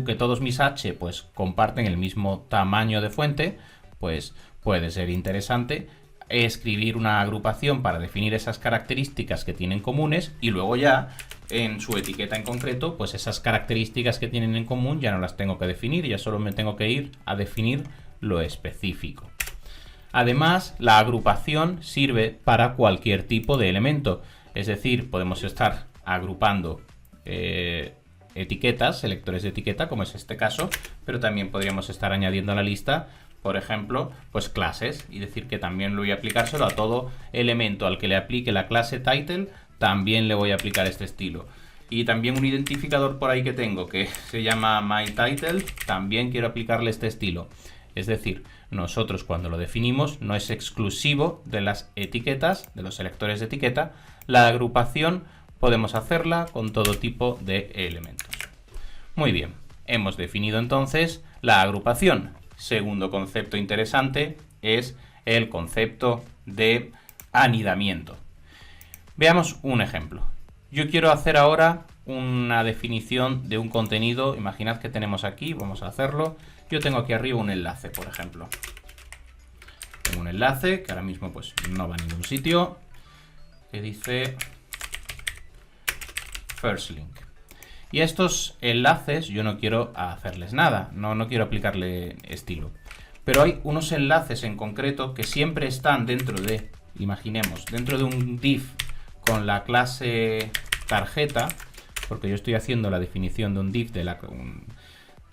que todos mis H pues comparten el mismo tamaño de fuente, pues puede ser interesante escribir una agrupación para definir esas características que tienen comunes y luego ya en su etiqueta en concreto, pues esas características que tienen en común ya no las tengo que definir, ya solo me tengo que ir a definir lo específico. Además, la agrupación sirve para cualquier tipo de elemento, es decir, podemos estar agrupando etiquetas, selectores de etiqueta, como es este caso, pero también podríamos estar añadiendo a la lista, por ejemplo, pues clases, y decir que también lo voy a aplicárselo a todo elemento al que le aplique la clase title, también le voy a aplicar este estilo. Y también un identificador por ahí que tengo que se llama myTitle, también quiero aplicarle este estilo. Es decir, nosotros cuando lo definimos no es exclusivo de las etiquetas, de los selectores de etiqueta, la agrupación podemos hacerla con todo tipo de elementos. Muy bien, hemos definido entonces la agrupación. Segundo concepto interesante es el concepto de anidamiento. Veamos un ejemplo. Yo quiero hacer ahora una definición de un contenido. Imaginad que tenemos aquí, vamos a hacerlo. Yo tengo aquí arriba un enlace, por ejemplo. Tengo un enlace que ahora mismo pues no va a ningún sitio, que dice first link. Y a estos enlaces yo no quiero hacerles nada, no quiero aplicarle estilo. Pero hay unos enlaces en concreto que siempre están dentro de, imaginemos, dentro de un div con la clase tarjeta, porque yo estoy haciendo la definición de un div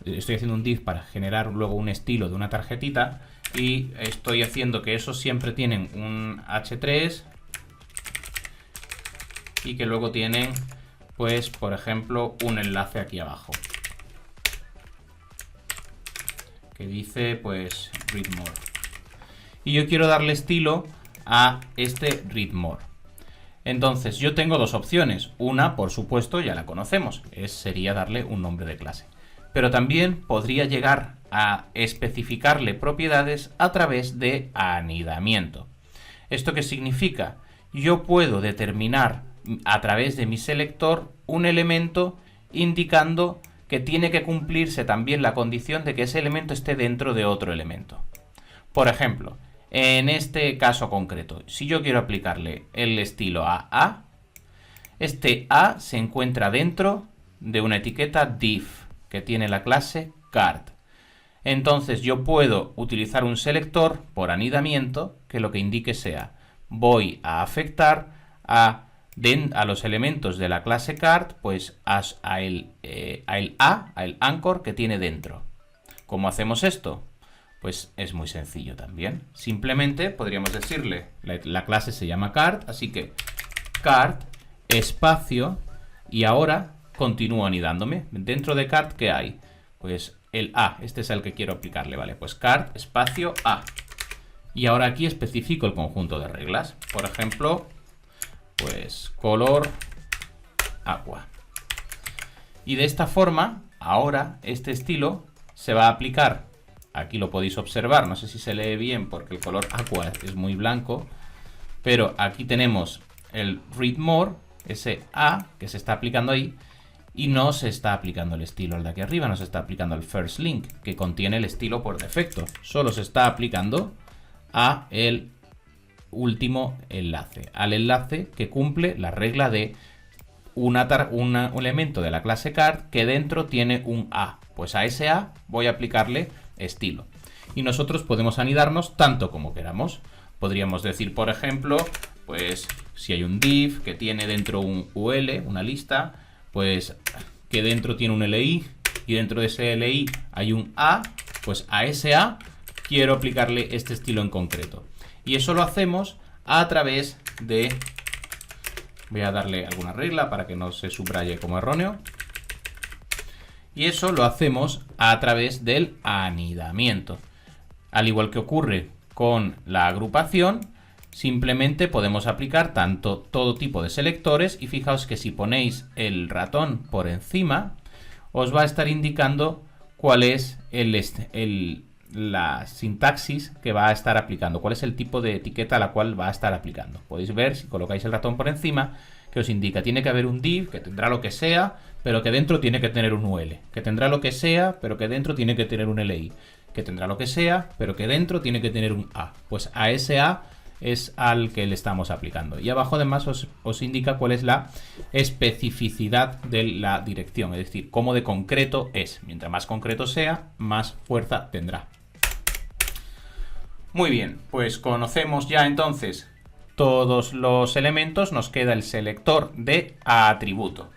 estoy haciendo un div para generar luego un estilo de una tarjetita y estoy haciendo que esos siempre tienen un H3 y que luego tienen pues por ejemplo un enlace aquí abajo que dice pues read more y yo quiero darle estilo a este read more. Entonces yo tengo dos opciones. Una, por supuesto, ya la conocemos, sería darle un nombre de clase, pero también podría llegar a especificarle propiedades a través de anidamiento. ¿Esto qué significa? Yo puedo determinar a través de mi selector un elemento indicando que tiene que cumplirse también la condición de que ese elemento esté dentro de otro elemento. Por ejemplo, en este caso concreto, si yo quiero aplicarle el estilo a A, este A se encuentra dentro de una etiqueta div que tiene la clase card. Entonces yo puedo utilizar un selector por anidamiento que lo que indique sea voy a afectar a los elementos de la clase card pues a el anchor que tiene dentro. ¿Cómo hacemos esto? Pues es muy sencillo también. Simplemente podríamos decirle, la clase se llama card, así que card espacio y ahora continúo anidándome. Dentro de cart, ¿qué hay? Pues el A, este es el que quiero aplicarle, ¿vale? Pues cart, espacio, A. Y ahora aquí especifico el conjunto de reglas. Por ejemplo, pues color aqua. Y de esta forma, ahora este estilo se va a aplicar. Aquí lo podéis observar, no sé si se lee bien porque el color aqua es muy blanco, pero aquí tenemos el read more, ese A que se está aplicando ahí, y no se está aplicando el estilo al de aquí arriba, no se está aplicando el first link, que contiene el estilo por defecto. Solo se está aplicando a el último enlace, al enlace que cumple la regla de un elemento de la clase card que dentro tiene un A. Pues a ese A voy a aplicarle estilo. Y nosotros podemos anidarnos tanto como queramos. Podríamos decir, por ejemplo, pues si hay un div que tiene dentro un UL, una lista, pues que dentro tiene un LI y dentro de ese LI hay un A, pues a ese A quiero aplicarle este estilo en concreto. Y eso lo hacemos a través de... Voy a darle alguna regla para que no se subraye como erróneo. Y eso lo hacemos a través del anidamiento. Al igual que ocurre con la agrupación, simplemente podemos aplicar todo tipo de selectores y fijaos que si ponéis el ratón por encima, os va a estar indicando cuál es la sintaxis que va a estar aplicando, cuál es el tipo de etiqueta a la cual va a estar aplicando. Podéis ver, si colocáis el ratón por encima, que os indica, tiene que haber un div que tendrá lo que sea, pero que dentro tiene que tener un UL, que tendrá lo que sea, pero que dentro tiene que tener un LI, que tendrá lo que sea, pero que dentro tiene que tener un A. Pues a ese A es al que le estamos aplicando. Y abajo además os indica cuál es la especificidad de la dirección, es decir, cómo de concreto es. Mientras más concreto sea, más fuerza tendrá. Muy bien, pues conocemos ya entonces todos los elementos, nos queda el selector de atributo.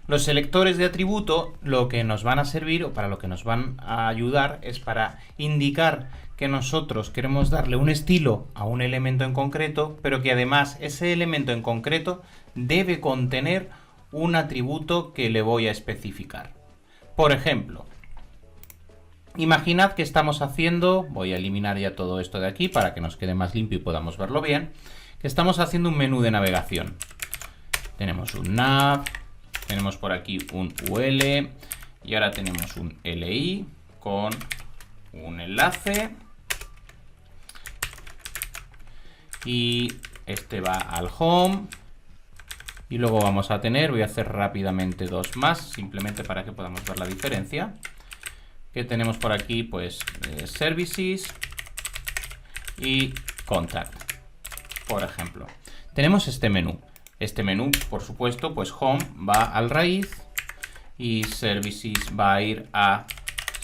Los selectores de atributo lo que nos van a servir o para lo que nos van a ayudar es para indicar que nosotros queremos darle un estilo a un elemento en concreto, pero que además ese elemento en concreto debe contener un atributo que le voy a especificar. Por ejemplo, imaginad que estamos haciendo, voy a eliminar ya todo esto de aquí para que nos quede más limpio y podamos verlo bien, que estamos haciendo un menú de navegación. Tenemos un nav, tenemos por aquí un UL y ahora tenemos un LI con un enlace y este va al home y luego vamos a tener, voy a hacer rápidamente dos más simplemente para que podamos ver la diferencia, que tenemos por aquí pues services y contact, por ejemplo. Tenemos este menú. Este menú, por supuesto, pues home va al raíz y services va a ir a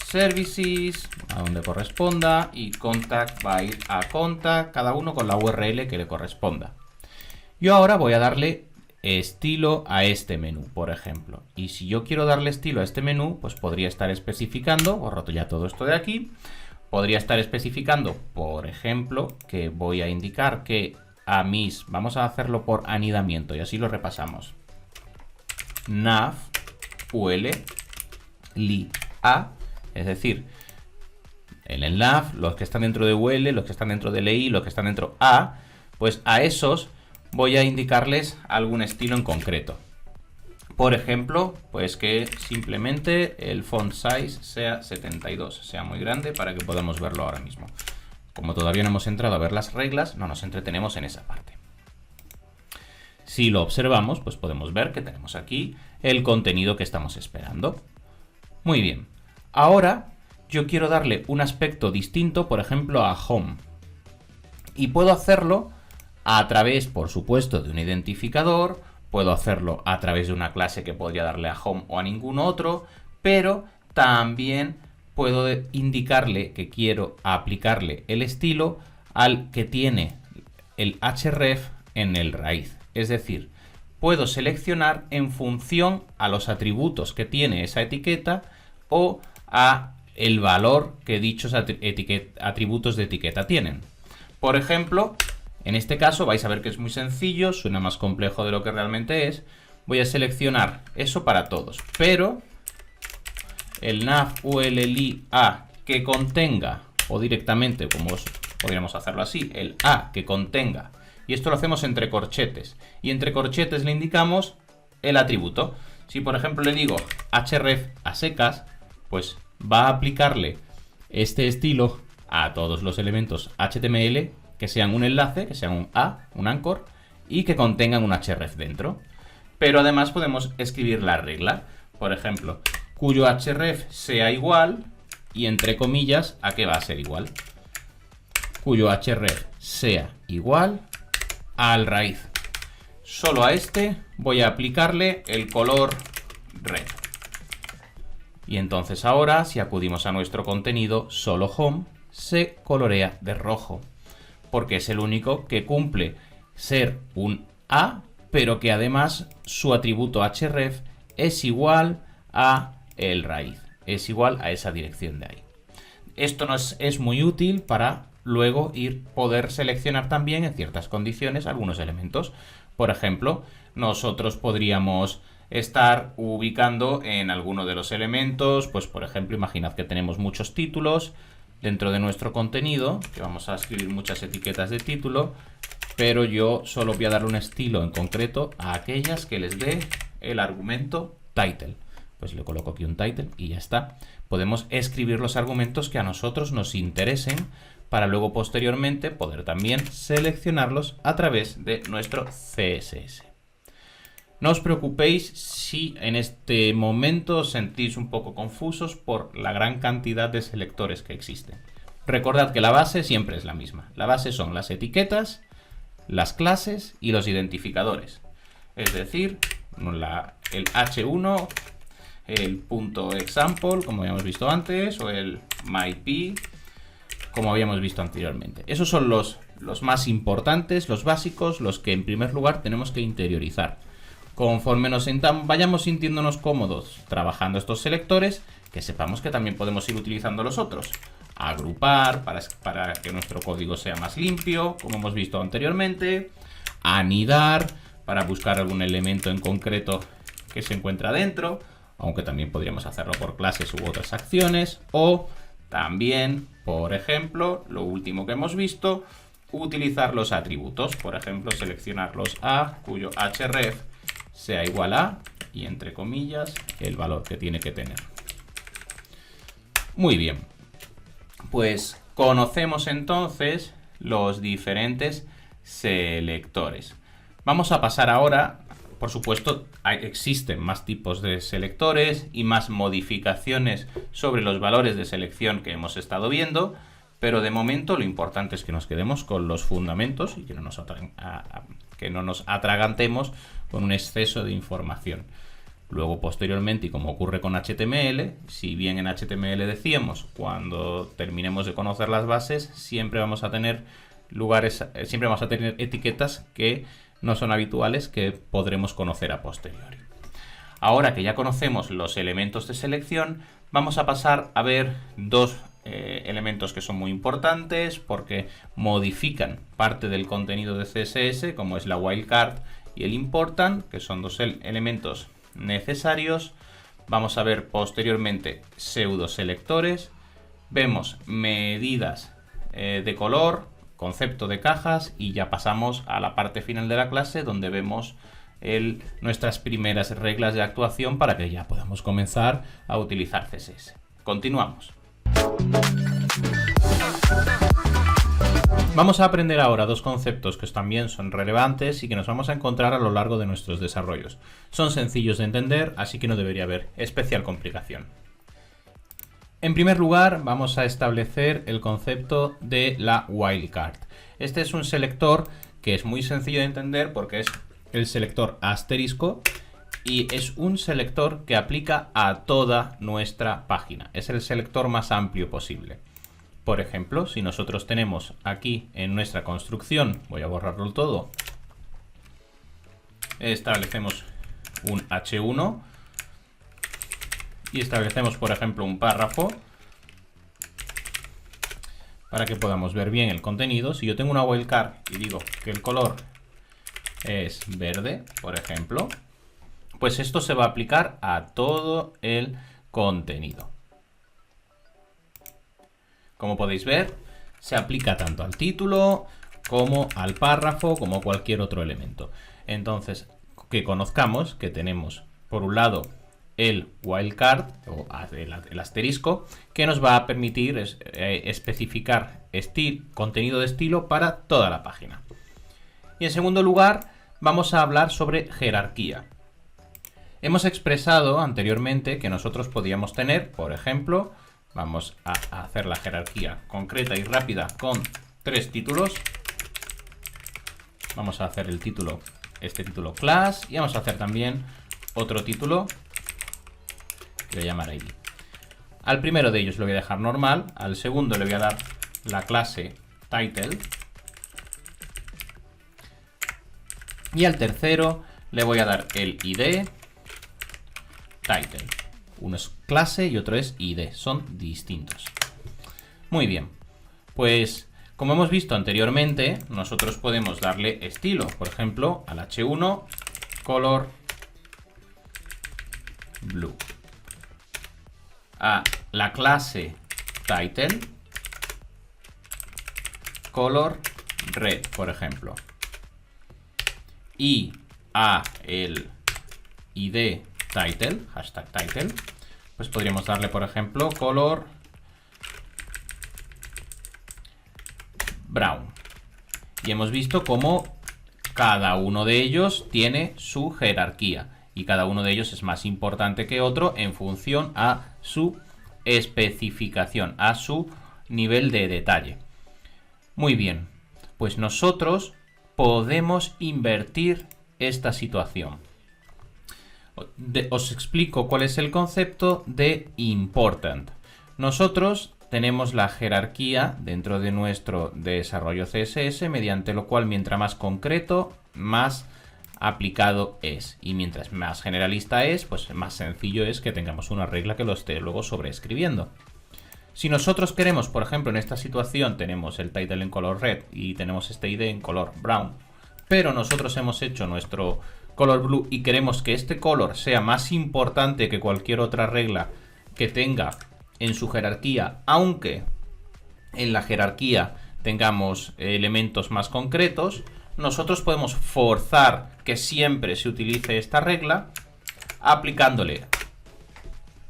services, a donde corresponda, y contact va a ir a contact, cada uno con la URL que le corresponda. Yo ahora voy a darle estilo a este menú, por ejemplo. Y si yo quiero darle estilo a este menú, pues podría estar especificando, os roto ya todo esto de aquí, podría estar especificando, por ejemplo, que voy a indicar que a mis, vamos a hacerlo por anidamiento y así lo repasamos. Nav, UL, li, A, es decir, en el nav, los que están dentro de UL, los que están dentro de LI, los que están dentro A, pues a esos voy a indicarles algún estilo en concreto. Por ejemplo, pues que simplemente el font size sea 72, sea muy grande para que podamos verlo ahora mismo. Como todavía no hemos entrado a ver las reglas, no nos entretenemos en esa parte. Si lo observamos, pues podemos ver que tenemos aquí el contenido que estamos esperando. Muy bien. Ahora yo quiero darle un aspecto distinto, por ejemplo, a home. Y puedo hacerlo a través, por supuesto, de un identificador, puedo hacerlo a través de una clase que podría darle a home o a ningún otro, pero también puedo indicarle que quiero aplicarle el estilo al que tiene el href en el raíz. Es decir, puedo seleccionar en función a los atributos que tiene esa etiqueta o a el valor que dichos atributos de etiqueta tienen. Por ejemplo, en este caso vais a ver que es muy sencillo, suena más complejo de lo que realmente es. voy a seleccionar eso para todos, pero el nav ULLI-A que contenga, o directamente, como podríamos hacerlo así, el A que contenga, y esto lo hacemos entre corchetes, y entre corchetes le indicamos el atributo. Si por ejemplo le digo href a secas, pues va a aplicarle este estilo a todos los elementos HTML que sean un enlace, que sean un A, un anchor, y que contengan un href dentro. Pero además podemos escribir la regla, por ejemplo, cuyo href sea igual, y entre comillas, ¿a qué va a ser igual? Cuyo href sea igual al raíz. Solo a este voy a aplicarle el color red. Y entonces ahora, si acudimos a nuestro contenido, solo home se colorea de rojo, porque es el único que cumple ser un A, pero que además su atributo href es igual a el raíz, es igual a esa dirección de ahí. Esto nos es muy útil para luego poder seleccionar también en ciertas condiciones algunos elementos. Por ejemplo, nosotros podríamos estar ubicando en alguno de los elementos, pues por ejemplo, imaginad que tenemos muchos títulos dentro de nuestro contenido, que vamos a escribir muchas etiquetas de título, pero yo solo voy a darle un estilo en concreto a aquellas que les dé el argumento title. Pues le coloco aquí un title y ya está. Podemos escribir los argumentos que a nosotros nos interesen para luego posteriormente poder también seleccionarlos a través de nuestro CSS. No os preocupéis si en este momento os sentís un poco confusos por la gran cantidad de selectores que existen. Recordad que la base siempre es la misma. La base son las etiquetas, las clases y los identificadores. Es decir, el h1, el .example, como habíamos visto antes, o el myp, como habíamos visto anteriormente. Esos son los más importantes, los básicos, los que en primer lugar tenemos que interiorizar. Conforme nos vayamos sintiéndonos cómodos trabajando estos selectores, que sepamos que también podemos ir utilizando los otros. Agrupar para que nuestro código sea más limpio, como hemos visto anteriormente. Anidar para buscar algún elemento en concreto que se encuentra dentro, aunque también podríamos hacerlo por clases u otras acciones. O también, por ejemplo, lo último que hemos visto, utilizar los atributos. Por ejemplo, seleccionar los A cuyo href sea igual a, y entre comillas, el valor que tiene que tener. Muy bien. Pues conocemos entonces los diferentes selectores. Vamos a pasar ahora, por supuesto, existen más tipos de selectores y más modificaciones sobre los valores de selección que hemos estado viendo, pero de momento lo importante es que nos quedemos con los fundamentos y que no nos atragantemos con un exceso de información. Luego, posteriormente, y como ocurre con HTML, si bien en HTML decíamos, cuando terminemos de conocer las bases, siempre vamos a tener etiquetas que no son habituales, que podremos conocer a posteriori. Ahora que ya conocemos los elementos de selección, vamos a pasar a ver dos elementos que son muy importantes porque modifican parte del contenido de CSS, como es la wildcard y el important, que son dos elementos necesarios. Vamos a ver posteriormente pseudo selectores, vemos medidas de color, concepto de cajas, y ya pasamos a la parte final de la clase donde vemos nuestras primeras reglas de actuación para que ya podamos comenzar a utilizar CSS. Continuamos. Vamos a aprender ahora dos conceptos que también son relevantes y que nos vamos a encontrar a lo largo de nuestros desarrollos. Son sencillos de entender, así que no debería haber especial complicación. En primer lugar, vamos a establecer el concepto de la wildcard. Este es un selector que es muy sencillo de entender porque es el selector asterisco y es un selector que aplica a toda nuestra página. Es el selector más amplio posible. Por ejemplo, si nosotros tenemos aquí en nuestra construcción, voy a borrarlo todo, establecemos un H1 y establecemos, por ejemplo, un párrafo para que podamos ver bien el contenido. Si yo tengo una wildcard y digo que el color es verde, por ejemplo, Pues esto se va a aplicar a todo el contenido. Como podéis ver, se aplica tanto al título como al párrafo, como cualquier otro elemento. Entonces, que conozcamos que tenemos, por un lado, el wildcard, o el asterisco, que nos va a permitir especificar contenido de estilo para toda la página. Y en segundo lugar, vamos a hablar sobre jerarquía. Hemos expresado anteriormente que nosotros podíamos tener, por ejemplo, vamos a hacer la jerarquía concreta y rápida con 3 títulos. Vamos a hacer el título, este título class, y vamos a hacer también otro título que voy a llamar ID. Al primero de ellos lo voy a dejar normal, al segundo le voy a dar la clase title y al tercero le voy a dar el ID title. Uno es clase y otro es ID, son distintos. Muy bien, pues como hemos visto anteriormente, nosotros podemos darle estilo, por ejemplo, al H1 color blue, a la clase title color red, por ejemplo, y a el ID title, hashtag title, pues podríamos darle, por ejemplo, color brown. Y hemos visto cómo cada uno de ellos tiene su jerarquía y cada uno de ellos es más importante que otro en función a su especificación, a su nivel de detalle. Muy bien, pues nosotros podemos invertir esta situación. Os explico cuál es el concepto de important. Nosotros tenemos la jerarquía dentro de nuestro desarrollo CSS, mediante lo cual mientras más concreto, más aplicado es. Y mientras más generalista es, pues más sencillo es que tengamos una regla que lo esté luego sobreescribiendo. Si nosotros queremos, por ejemplo, en esta situación tenemos el title en color red y tenemos este ID en color brown, pero nosotros hemos hecho nuestro color blue y queremos que este color sea más importante que cualquier otra regla que tenga en su jerarquía, aunque en la jerarquía tengamos elementos más concretos, nosotros podemos forzar que siempre se utilice esta regla aplicándole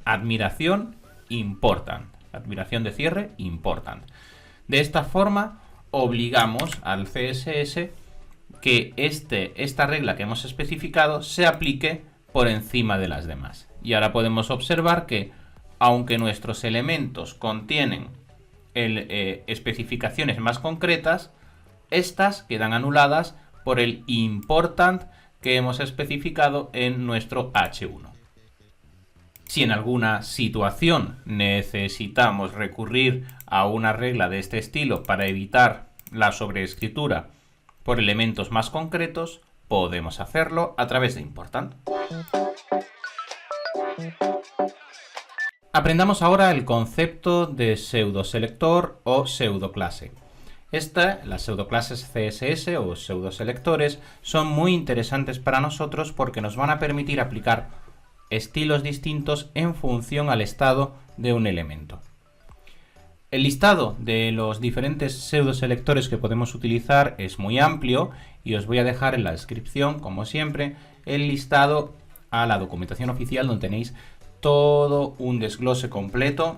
admiración important, admiración de cierre important. De esta forma obligamos al CSS que esta regla que hemos especificado se aplique por encima de las demás. Y ahora podemos observar que aunque nuestros elementos contienen especificaciones más concretas, estas quedan anuladas por el important que hemos especificado en nuestro H1. Si en alguna situación necesitamos recurrir a una regla de este estilo para evitar la sobreescritura por elementos más concretos, podemos hacerlo a través de important. Aprendamos ahora el concepto de pseudoselector o pseudoclase. Las pseudoclases CSS o pseudoselectores son muy interesantes para nosotros porque nos van a permitir aplicar estilos distintos en función al estado de un elemento. El listado de los diferentes pseudoselectores que podemos utilizar es muy amplio y os voy a dejar en la descripción, como siempre, el listado a la documentación oficial donde tenéis todo un desglose completo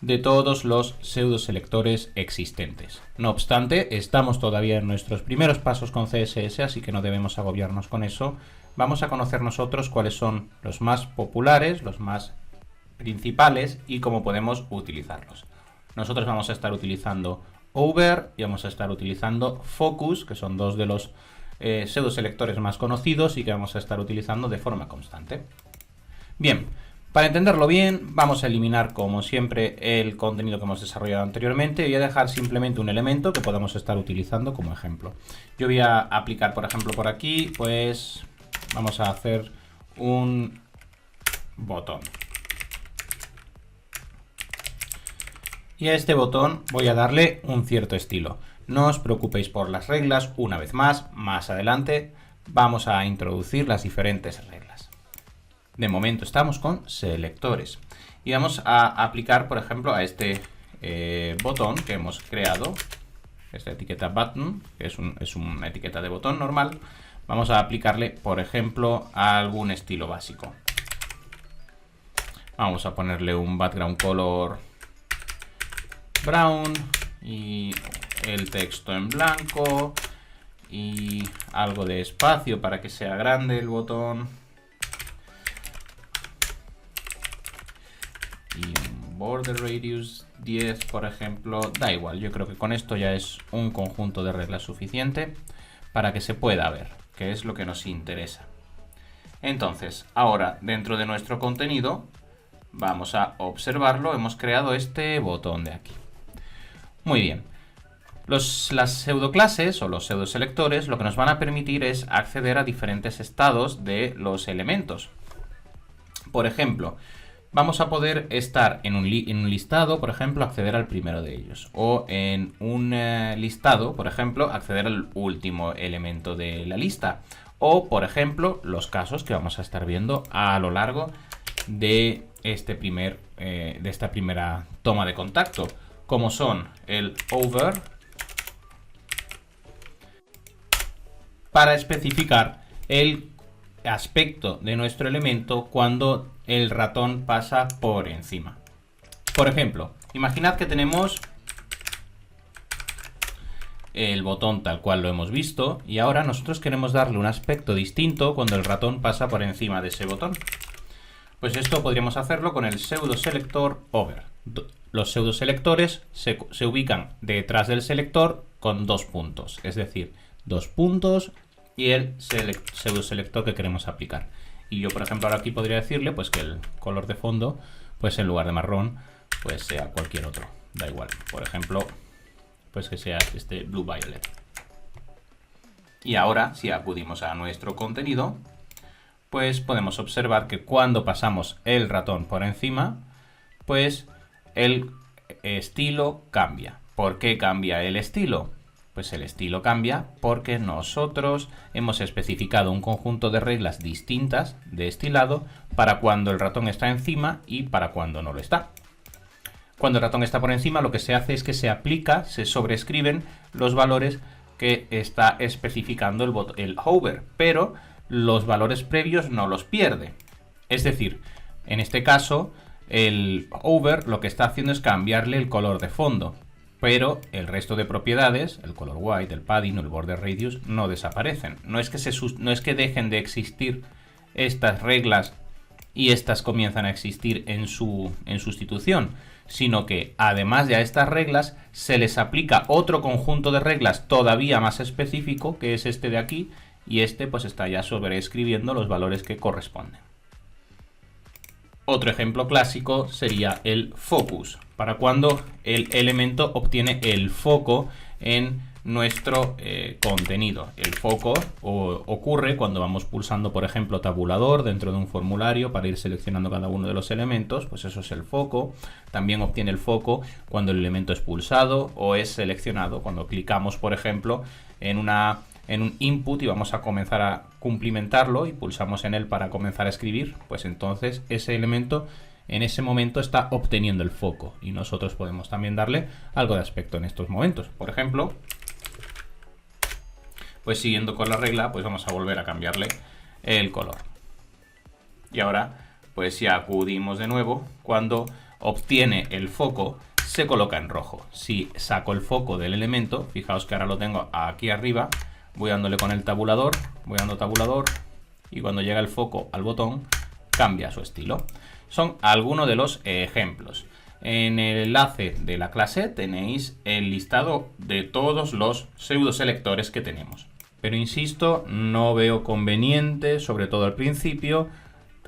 de todos los pseudoselectores existentes. No obstante, estamos todavía en nuestros primeros pasos con CSS, así que no debemos agobiarnos con eso. Vamos a conocer nosotros cuáles son los más populares, los más principales y cómo podemos utilizarlos. Nosotros vamos a estar utilizando Over y vamos a estar utilizando Focus, que son dos de los pseudoselectores más conocidos y que vamos a estar utilizando de forma constante. Bien, para entenderlo bien, vamos a eliminar como siempre el contenido que hemos desarrollado anteriormente y voy a dejar simplemente un elemento que podamos estar utilizando como ejemplo. Yo voy a aplicar, por ejemplo, por aquí, pues vamos a hacer un botón. Y a este botón voy a darle un cierto estilo. No os preocupéis por las reglas, una vez más adelante vamos a introducir las diferentes reglas. De momento estamos con selectores. Y vamos a aplicar, por ejemplo, a este botón que hemos creado, esta etiqueta button, que es una etiqueta de botón normal. Vamos a aplicarle, por ejemplo, algún estilo básico. Vamos a ponerle un background color brown y el texto en blanco y algo de espacio para que sea grande el botón y un border radius 10, por ejemplo. Da igual, yo creo que con esto ya es un conjunto de reglas suficiente para que se pueda ver, que es lo que nos interesa. Entonces, ahora dentro de nuestro contenido vamos a observarlo, hemos creado este botón de aquí. Muy bien. Las pseudoclases o los pseudoselectores lo que nos van a permitir es acceder a diferentes estados de los elementos. Por ejemplo, vamos a poder estar en un listado, por ejemplo, acceder al primero de ellos. O en un listado, por ejemplo, acceder al último elemento de la lista. O, por ejemplo, los casos que vamos a estar viendo a lo largo de esta primera toma de contacto, como son el over, para especificar el aspecto de nuestro elemento cuando el ratón pasa por encima. Por ejemplo, imaginad que tenemos el botón tal cual lo hemos visto y ahora nosotros queremos darle un aspecto distinto cuando el ratón pasa por encima de ese botón. Pues esto podríamos hacerlo con el pseudoselector over. Los pseudoselectores se ubican detrás del selector con 2 puntos, es decir, 2 puntos y el pseudoselector que queremos aplicar. Y yo, por ejemplo, ahora aquí podría decirle pues que el color de fondo, pues en lugar de marrón, pues sea cualquier otro, da igual. Por ejemplo, pues que sea este blue violet. Y ahora, si acudimos a nuestro contenido, pues podemos observar que cuando pasamos el ratón por encima, pues el estilo cambia. ¿Por qué cambia el estilo? Pues el estilo cambia porque nosotros hemos especificado un conjunto de reglas distintas de estilado para cuando el ratón está encima y para cuando no lo está. Cuando el ratón está por encima, lo que se hace es que se sobrescriben los valores que está especificando el hover, pero los valores previos no los pierde. Es decir, en este caso, el over lo que está haciendo es cambiarle el color de fondo, pero el resto de propiedades, el color white, el padding o el border radius, no desaparecen. No es que dejen de existir estas reglas y estas comienzan a existir en sustitución, sino que además de a estas reglas se les aplica otro conjunto de reglas todavía más específico, que es este de aquí, y este pues está ya sobreescribiendo los valores que corresponden. Otro ejemplo clásico sería el focus, para cuando el elemento obtiene el foco en nuestro contenido. El foco ocurre cuando vamos pulsando, por ejemplo, tabulador dentro de un formulario para ir seleccionando cada uno de los elementos, pues eso es el foco. También obtiene el foco cuando el elemento es pulsado o es seleccionado, cuando clicamos, por ejemplo, en un input y vamos a comenzar a cumplimentarlo y pulsamos en él para comenzar a escribir, pues entonces ese elemento en ese momento está obteniendo el foco y nosotros podemos también darle algo de aspecto en estos momentos. Por ejemplo, pues siguiendo con la regla, pues vamos a volver a cambiarle el color. Y ahora, pues si acudimos de nuevo, cuando obtiene el foco, se coloca en rojo. Si saco el foco del elemento, fijaos que ahora lo tengo aquí arriba, voy dándole con el tabulador, voy dando tabulador y cuando llega el foco al botón cambia su estilo. Son algunos de los ejemplos. En el enlace de la clase tenéis el listado de todos los pseudoselectores que tenemos. Pero insisto, no veo conveniente, sobre todo al principio,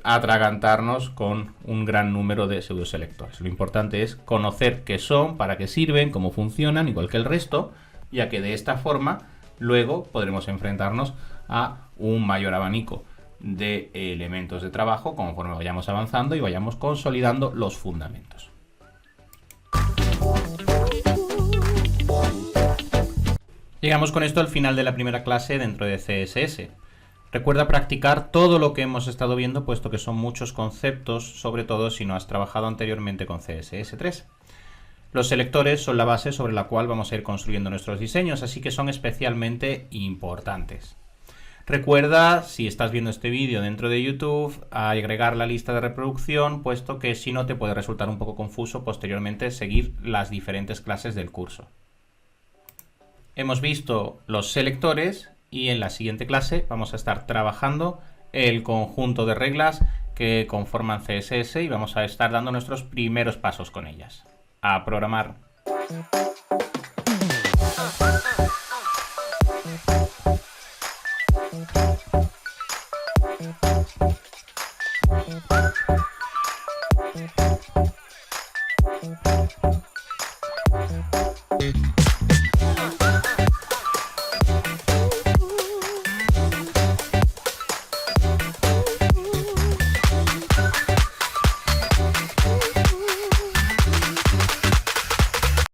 atragantarnos con un gran número de pseudoselectores. Lo importante es conocer qué son, para qué sirven, cómo funcionan, igual que el resto, ya que de esta forma luego podremos enfrentarnos a un mayor abanico de elementos de trabajo conforme vayamos avanzando y vayamos consolidando los fundamentos. Llegamos con esto al final de la primera clase dentro de CSS. Recuerda practicar todo lo que hemos estado viendo, puesto que son muchos conceptos, sobre todo si no has trabajado anteriormente con CSS3. Los selectores son la base sobre la cual vamos a ir construyendo nuestros diseños, así que son especialmente importantes. Recuerda, si estás viendo este vídeo dentro de YouTube, a agregar la lista de reproducción, puesto que si no te puede resultar un poco confuso posteriormente seguir las diferentes clases del curso. Hemos visto los selectores y en la siguiente clase vamos a estar trabajando el conjunto de reglas que conforman CSS y vamos a estar dando nuestros primeros pasos con ellas. A programar.